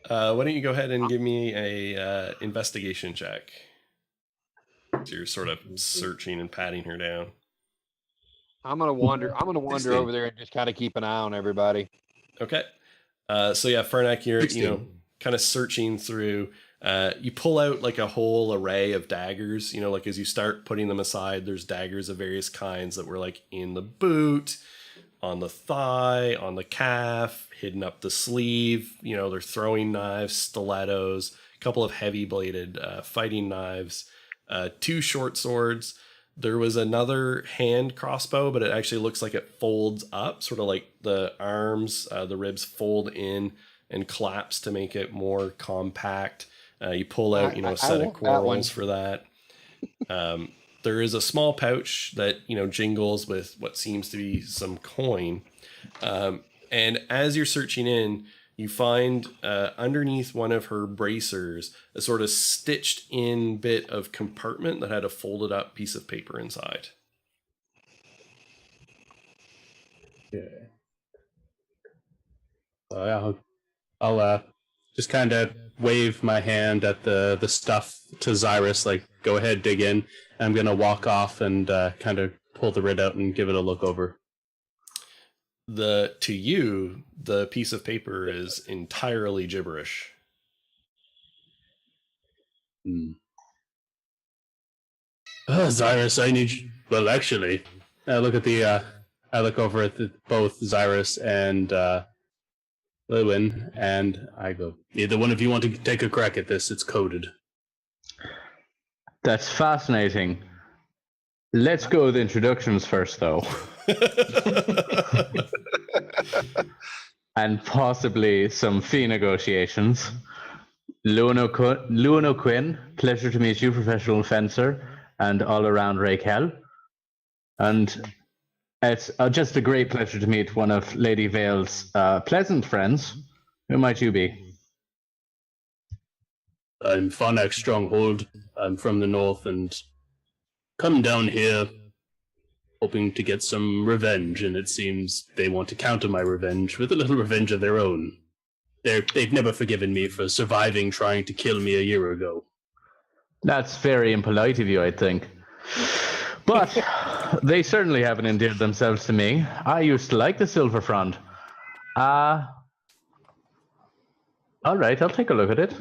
Why don't you go ahead and give me a investigation check? So you're sort of searching and patting her down. I'm gonna wander. I'm gonna wander 16. over there and just kind of keep an eye on everybody. Okay. So yeah, Fernak, you're 16. kind of searching through. You pull out like a whole array of daggers. Like as you start putting them aside, there's daggers of various kinds that were like in the boot, on the thigh, on the calf, hidden up the sleeve. They're throwing knives, stilettos, a couple of heavy bladed fighting knives, 2 short swords. There was another hand crossbow, but it actually looks like it folds up, sort of like the arms, the ribs fold in and collapse to make it more compact. You pull out, a set of quarrels for that. There is a small pouch that, jingles with what seems to be some coin. And as you're searching in, you find underneath one of her bracers a sort of stitched in bit of compartment that had a folded up piece of paper inside. Yeah. I'll just kind of wave my hand at the stuff to Zyrus, like, go ahead, dig in. I'm going to walk off and kind of pull the writ out and give it a look over. To you, the piece of paper is entirely gibberish. Zyrus, I need you. Well, actually, I look over at both Zyrus and Lewin, and I go, either one of you want to take a crack at this? It's coded. that's fascinating. Let's go with introductions first, though. And possibly some fee negotiations. Lewin O'Quinn, pleasure to meet you, professional fencer and all-around Raquel. And it's just a great pleasure to meet one of Lady Vale's pleasant friends. Who might you be? I'm Farnak Stronghold. I'm from the north and come down here hoping to get some revenge, and it seems they want to counter my revenge with a little revenge of their own. They've never forgiven me for surviving trying to kill me a year ago. That's very impolite of you, I think. But they certainly haven't endeared themselves to me. I used to like the Silver Front. All right, I'll take a look at it.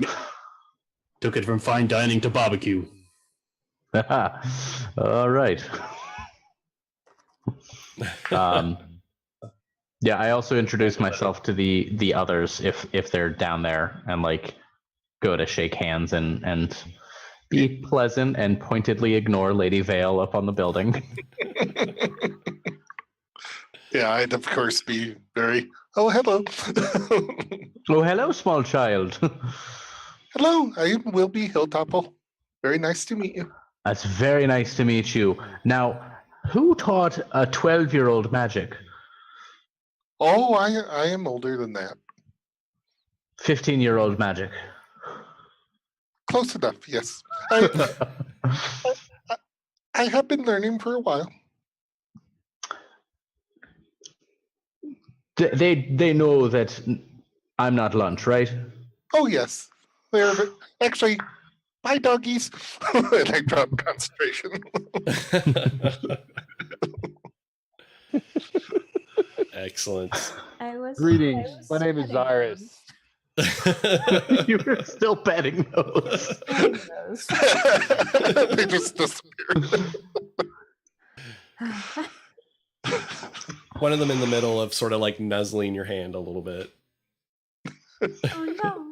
Took it from fine dining to barbecue. All right. Yeah, I also introduce myself to the others if they're down there, and like go to shake hands and be pleasant and pointedly ignore Lady Vale up on the building. Yeah, I'd of course be very, oh, hello. Oh, hello, small child. Hello, I am Wilby Hilltopple. Very nice to meet you. That's very nice to meet you. Now, who taught a 12-year-old magic? Oh, I am older than that. 15-year-old magic. Close enough, yes. I have been learning for a while. They know that I'm not lunch, right? Oh, yes. They're actually, bye, doggies. And I drop concentration. Excellent. Greetings. My name is Zyrus. You were still petting those. They just disappear. One of them in the middle of sort of like nuzzling your hand a little bit. Oh no.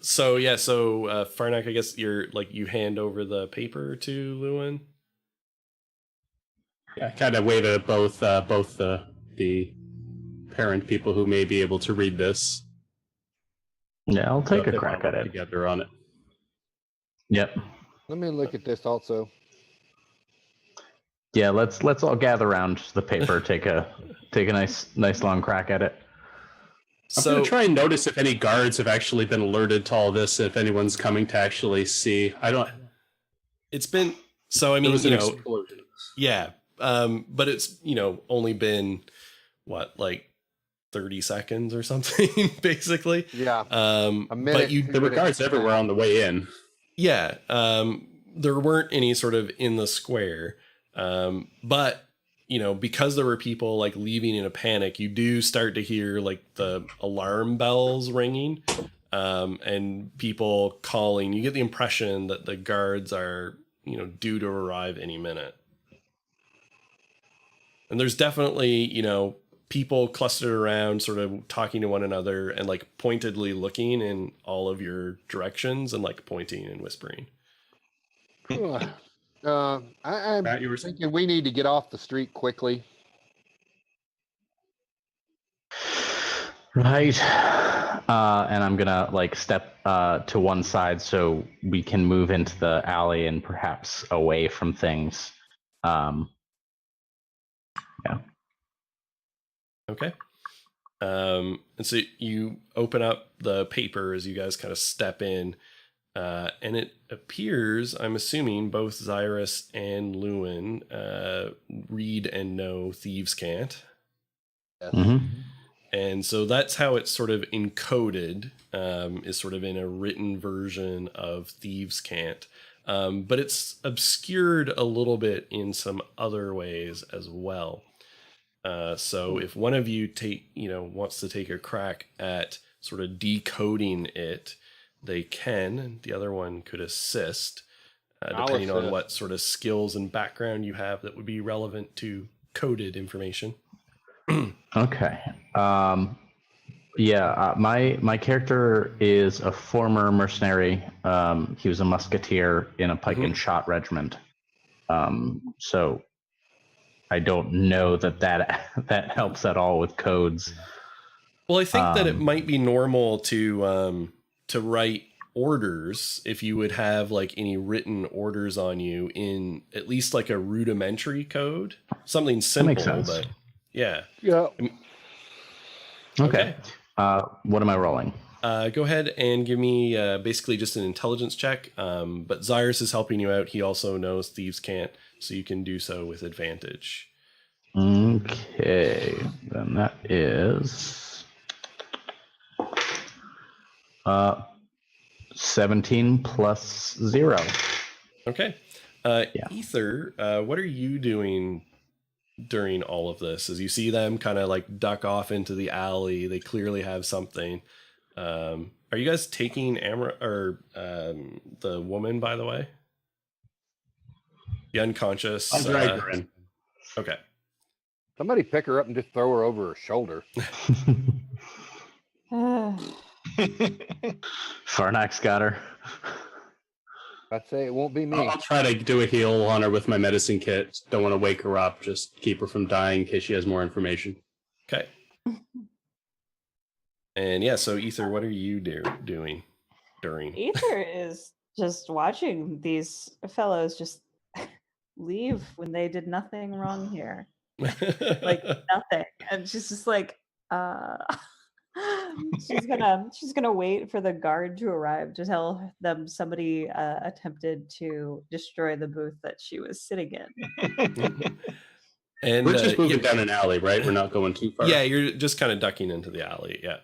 So Farnak, I guess you're like, you hand over the paper to Lewin. Yeah, kind of wave at both the parent people who may be able to read this. Yeah, I'll take So a they crack wanna at work it. together on it. Yep. Let me look at this also. Yeah, let's all gather around the paper, take a nice long crack at it. I'm So going to try and notice if any guards have actually been alerted to all this, if anyone's coming to actually see. I don't. it's been, so I There mean, was you an know, explosion. yeah. But it's, you know, only been what, like 30 seconds or something, basically. Yeah. A minute, but you, There were guards everywhere on the way in. yeah, there weren't any sort of in the square. But you know, because there were people like leaving in a panic, you do start to hear like the alarm bells ringing, and people calling. You get the impression that the guards are, you know, due to arrive any minute. And there's definitely, you know, people clustered around, sort of talking to one another and like pointedly looking in all of your directions and like pointing and whispering. I'm Matt, you were saying? thinking we need to get off the street quickly. Right. And I'm gonna like step to one side so we can move into the alley and perhaps away from things. Yeah. Okay. And so you open up the paper as you guys kind of step in, and it appears, I'm assuming, both Zyrus and Lewin read and know Thieves' Cant. Yes. Mm-hmm. And so that's how it's sort of encoded, is sort of in a written version of Thieves' Cant. But it's obscured a little bit in some other ways as well. So if one of you wants to take a crack at sort of decoding it, they can. The other one could assist, depending on what sort of skills and background you have that would be relevant to coded information. Okay. My character is a former mercenary. He was a musketeer in a pike and shot regiment. So I don't know that helps at all with codes. Well, I think that it might be normal to write orders if you would have like any written orders on you in at least like a rudimentary code, something simple. That makes sense. But yeah. Yeah. Okay. What am I rolling? Go ahead and give me basically just an intelligence check. But Zyrus is helping you out. He also knows Thieves' Cant, so you can do so with advantage. Okay, then that is 17 plus 0. Okay. Ether, what are you doing during all of this? As you see them kind of like duck off into the alley, they clearly have something. Are you guys taking Amra or the woman, by the way? The unconscious. I'll drag her in. Okay. Somebody pick her up and just throw her over her shoulder. Farnax got her. I'd say it won't be me. I'll try to do a heal on her with my medicine kit. Don't want to wake her up. Just keep her from dying in case she has more information. Okay. And yeah, so Ether, what are you doing during? Ether is just watching these fellows just leave when they did nothing wrong here. Like nothing. And she's just like, she's gonna wait for the guard to arrive to tell them somebody attempted to destroy the booth that she was sitting in. And we're just moving down an alley, right? We're not going too far. Yeah, you're just kind of ducking into the alley. Yeah.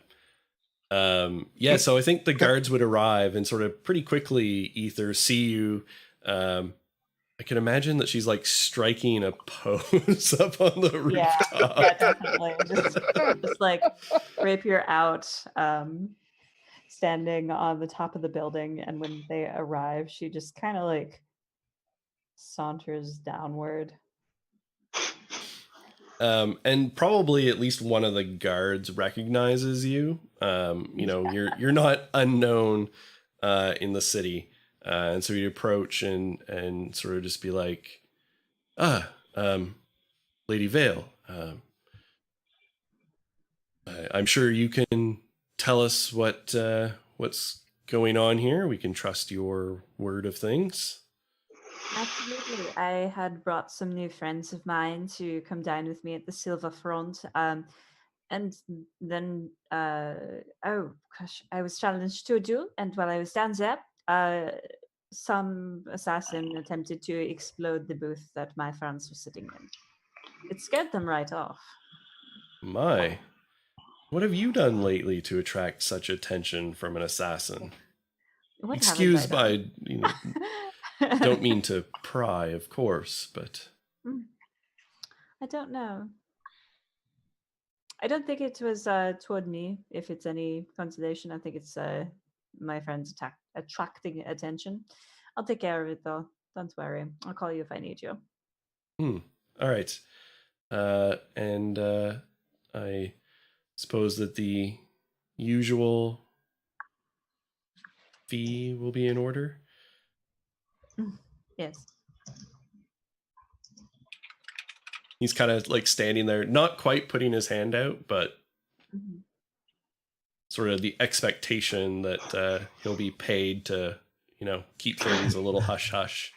So I think the guards would arrive and sort of pretty quickly Ether see you. I can imagine that she's like striking a pose up on the rooftop. Yeah, definitely. Just like rapier out, standing on the top of the building. And when they arrive, she just kind of like saunters downward. And probably at least one of the guards recognizes you. You're not unknown in the city. And so you approach and sort of just be like, Lady Vale, I'm sure you can tell us what's going on here. We can trust your word of things. Absolutely. I had brought some new friends of mine to come dine with me at the Silver Front. And then, oh gosh, I was challenged to a duel, and while I was down there, some assassin attempted to explode the booth that my friends were sitting in. It scared them right off. My, what have you done lately to attract such attention from an assassin? What Excuse haven't I done? don't mean to pry, of course, but I don't know. I don't think it was toward me. If it's any consolation, I think it's my friends attracting attention. I'll take care of it though. Don't worry. I'll call you if I need you. All right. And I suppose that the usual fee will be in order. Yes. He's kind of like standing there, not quite putting his hand out, but sort of the expectation that he'll be paid to, keep things a little hush hush.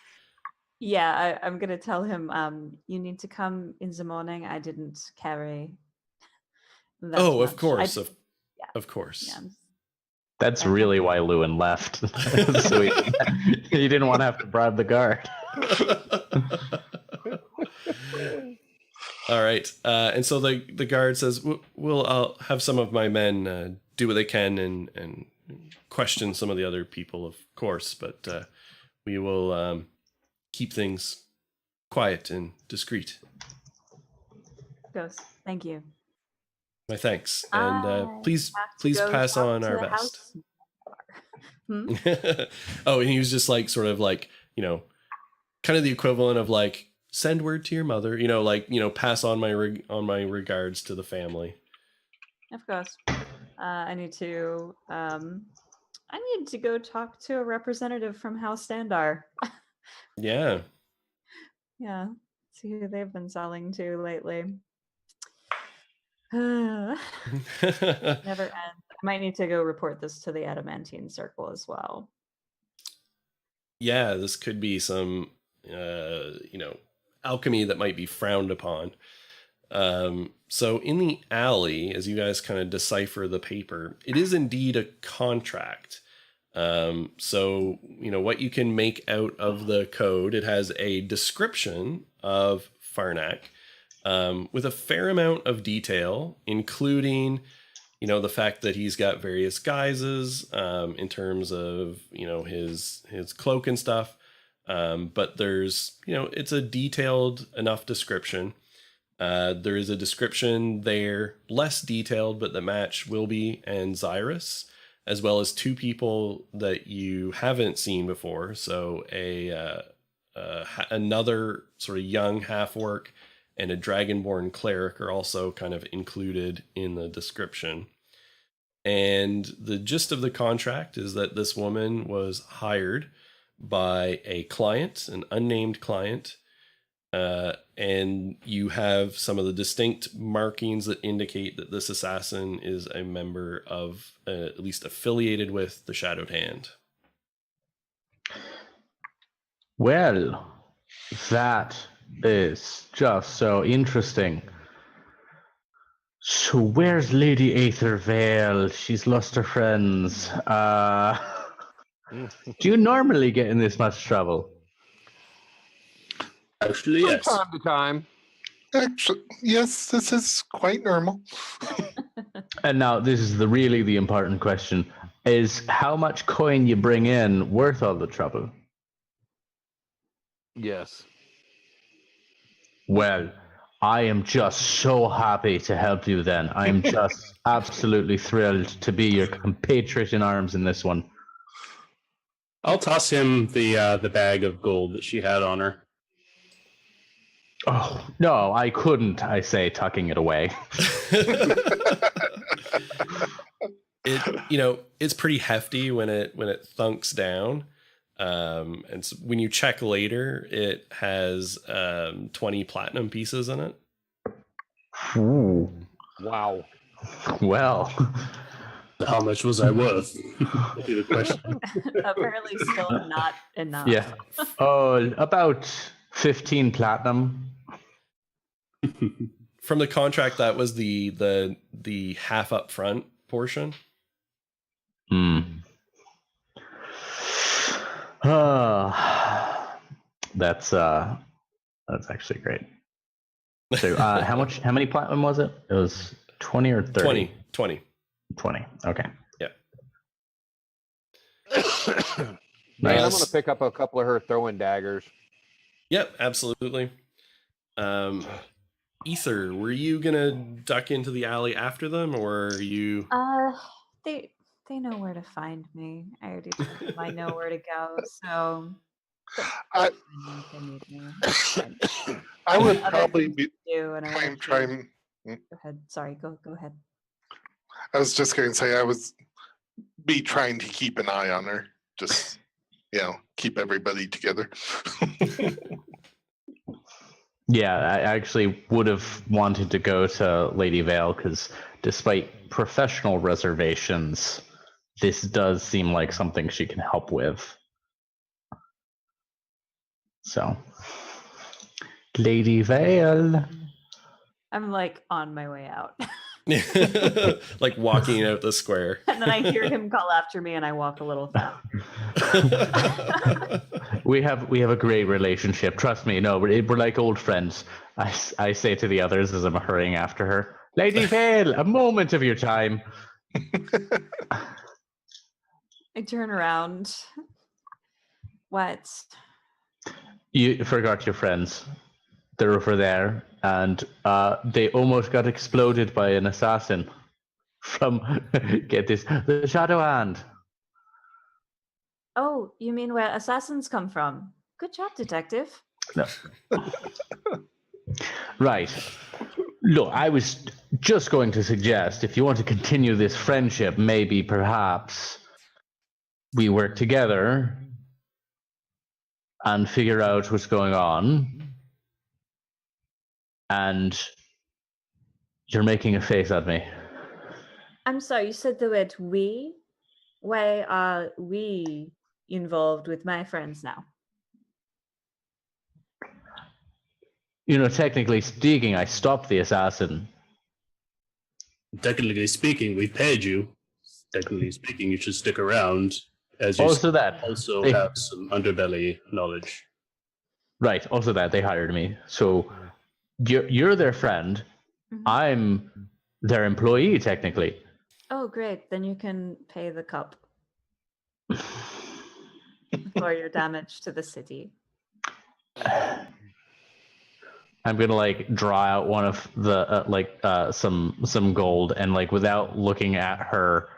Yeah, I'm gonna tell him. You need to come in the morning. I didn't carry that Oh, much. of course, Yeah. of course. Yeah. That's really why Lewin left. So he didn't want to have to bribe the guard. All right. And so the guard says, I'll have some of my men do what they can and question some of the other people, of course, but we will keep things quiet and discreet. Goes. Thank you. My thanks. And please pass on our best. Oh, and he was just like, sort of like, kind of the equivalent of like, send word to your mother, pass on my regards to the family. Of course. I need to go talk to a representative from House Standar. Yeah. Yeah. See who they've been selling to lately. Never ends. I might need to go report this to the Adamantine Circle as well. Yeah, this could be some, alchemy that might be frowned upon. So in the alley, as you guys kind of decipher the paper, it is indeed a contract. So, what you can make out of the code, it has a description of Farnak, with a fair amount of detail, including, the fact that he's got various guises, in terms of, his cloak and stuff. But there's, it's a detailed enough description. There is a description there, less detailed, but that match Wilby and Zyrus, as well as two people that you haven't seen before. So another sort of young half-orc and a dragonborn cleric are also kind of included in the description. And the gist of the contract is that this woman was hired by a client, an unnamed client, and you have some of the distinct markings that indicate that this assassin is a member of, at least affiliated with, the Shadowed Hand. Well, that is just so interesting. So where's Lady Aether Vale? She's lost her friends. Do you normally get in this much trouble? Actually, From yes. time to time. Actually, yes, this is quite normal. And now this is the important question: is how much coin you bring in worth all the trouble? Yes. Well, I am just so happy to help you then. I'm just absolutely thrilled to be your compatriot in arms in this one. I'll toss him the bag of gold that she had on her. Oh, no, I couldn't, I say, tucking it away. It's pretty hefty when it thunks down. And so when you check later, it has 20 platinum pieces in it. Ooh. Wow. Well, How much was I worth? Would be the question. Apparently still not enough. yeah. Oh, about 15 platinum. from the contract, that was the half up front portion. That's actually great. So how many platinum was it? It was 20 or 30? 20. Okay. Yeah. Man, I'm gonna pick up a couple of her throwing daggers. Yep, absolutely. Ether, were you gonna duck into the alley after them, or are you? They know where to find me. I already told them I know where to go. So I- if they need me. I would Other probably things be to do, and I want to trying. Go ahead. Sorry. Go ahead. I was just going to say I was be trying to keep an eye on her. Just keep everybody together. Yeah, I actually would have wanted to go to Lady Vale because despite professional reservations, this does seem like something she can help with. So, Lady Vale. I'm like on my way out. Like walking out the square. And then I hear him call after me and I walk a little fast. We have a great relationship. Trust me. No, we're like old friends. I say to the others as I'm hurrying after her, Lady Vale, a moment of your time. I turn around. What? You forgot your friends. They're over there, and they almost got exploded by an assassin from, get this, the Shadow Hand. Oh, you mean where assassins come from? Good job, detective. No. Right. Look, I was just going to suggest, if you want to continue this friendship, maybe perhaps we work together and figure out what's going on. And you're making a face at me. I'm sorry, you said the word we? Why are we involved with my friends now? You know, technically speaking, I stopped the assassin. Technically speaking, we paid you. Technically speaking, you should stick around, as you Also that. also They- have some underbelly knowledge. Right, also that. They hired me. So you're their friend. Mhm. I'm their employee, technically. Oh, great. Then you can pay the cup for your damage to the city. I'm gonna like draw out one of the some gold and like without looking at her,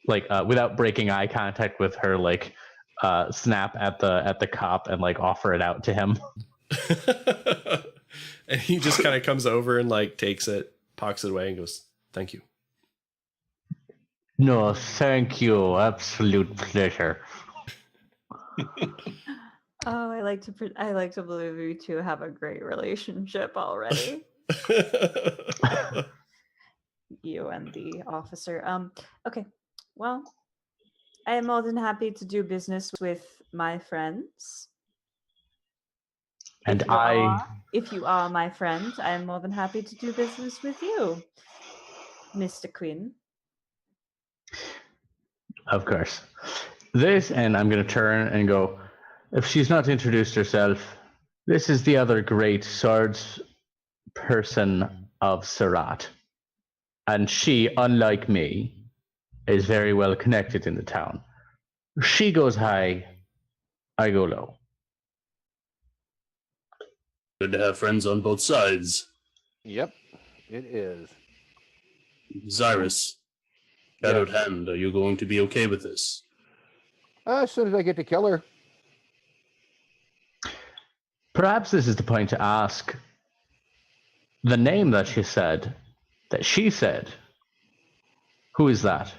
like without breaking eye contact with her, like snap at the cop and like offer it out to him. And he just kind of comes over and like takes it, pocks it away, and goes, "Thank you." No, thank you. Absolute pleasure. Oh, I like to believe you two have a great relationship already. You and the officer. Okay. Well, I am more than happy to do business with my friends. And If you are my friend, I am more than happy to do business with you, Mr. Quinn. Of course. This, and I'm going to turn and go, if she's not introduced herself, this is the other great swords person of Serat. And she, unlike me, is very well connected in the town. She goes high, I go low. Good to have friends on both sides. Yep, it is. Cyrus, Shadowed Hand, are you going to be okay with this? As soon as I get to kill her. Perhaps this is the point to ask the name that she said, who is that?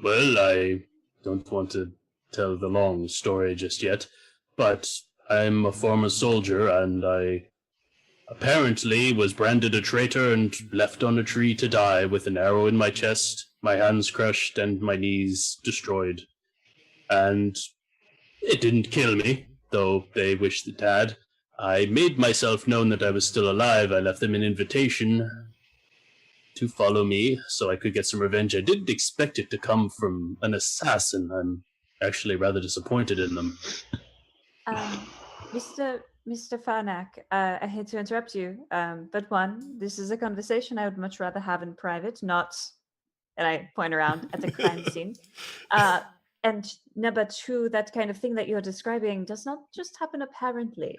Well, I don't want to tell the long story just yet, but I'm a former soldier and I apparently was branded a traitor and left on a tree to die with an arrow in my chest, my hands crushed and my knees destroyed. And it didn't kill me, though they wished it had. I made myself known that I was still alive. I left them an invitation to follow me so I could get some revenge. I didn't expect it to come from an assassin. I'm actually rather disappointed in them. Mr. Farnak, I hate to interrupt you, but one, this is a conversation I would much rather have in private, not, and I point around at the crime scene. And number two, that kind of thing that you're describing does not just happen apparently.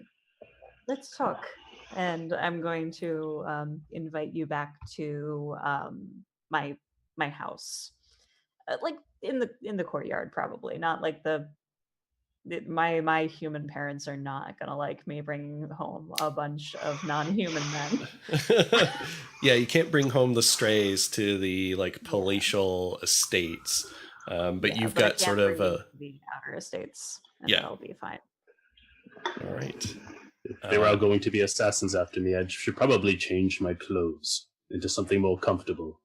Let's talk. And I'm going to invite you back to my house, like in the courtyard, probably not like my human parents are not gonna like me bringing home a bunch of non-human men. Yeah, you can't bring home the strays to the like palatial estates, but Yeah, you've but I got can't sort of bring a the outer estates, and Yeah. that'll be fine. all right. If they were all going to be assassins after me, I should probably change my clothes into something more comfortable.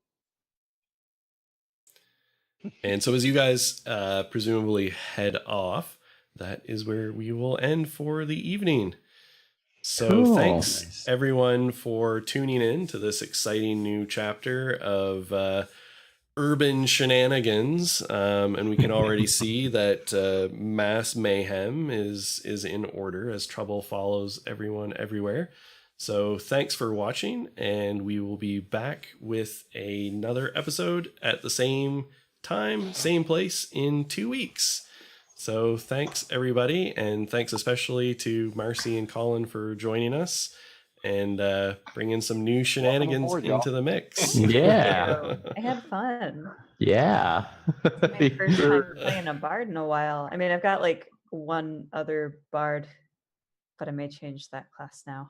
And so as you guys presumably head off, that is where we will end for the evening. So Cool. thanks Nice. everyone for tuning in to this exciting new chapter of urban shenanigans. And we can already see that mass mayhem is in order as trouble follows everyone everywhere. So thanks for watching, and we will be back with another episode at the same time, same place in 2 weeks. So thanks everybody, and thanks especially to Marcy and Colin for joining us and bringing some new shenanigans aboard, y'all. into the mix. Yeah. I had fun. Yeah. My first time playing a bard in a while. I mean, I've got like one other bard, but I may change that class now.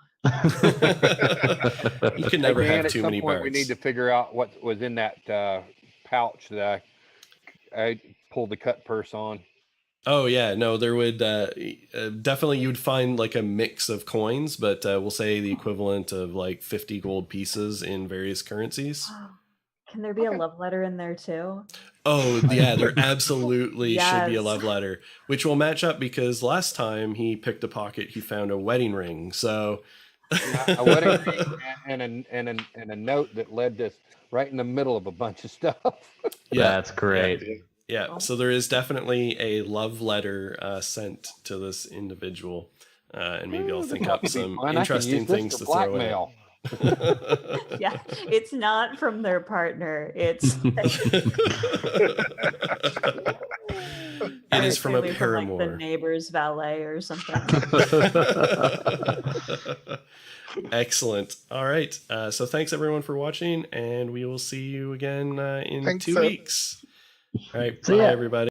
You can never Hey, Dan, have at too some many point bards. we need to figure out what was in that pouch that I pulled the cut purse on. Oh yeah, no, there would definitely you'd find like a mix of coins, but we'll say the equivalent of like 50 gold pieces in various currencies. Can there be a Okay. love letter in there too? Oh yeah, there absolutely should be a Yes. love letter, which will match up because last time he picked a pocket, he found a wedding ring. So A wedding ring and a note that led this right in the middle of a bunch of stuff. yeah, That's great. yeah. So there is definitely a love letter sent to this individual, and maybe I'll Ooh, think this up might be some fun. I can interesting use this things for to throw in. blackmail. Yeah, it's not from their partner. It's It is from a clearly like, paramour. the neighbor's valet or something. Excellent. All right. So thanks everyone for watching, and we will see you again in Thanks, 2 Seth. weeks. All right. See Bye, ya. everybody.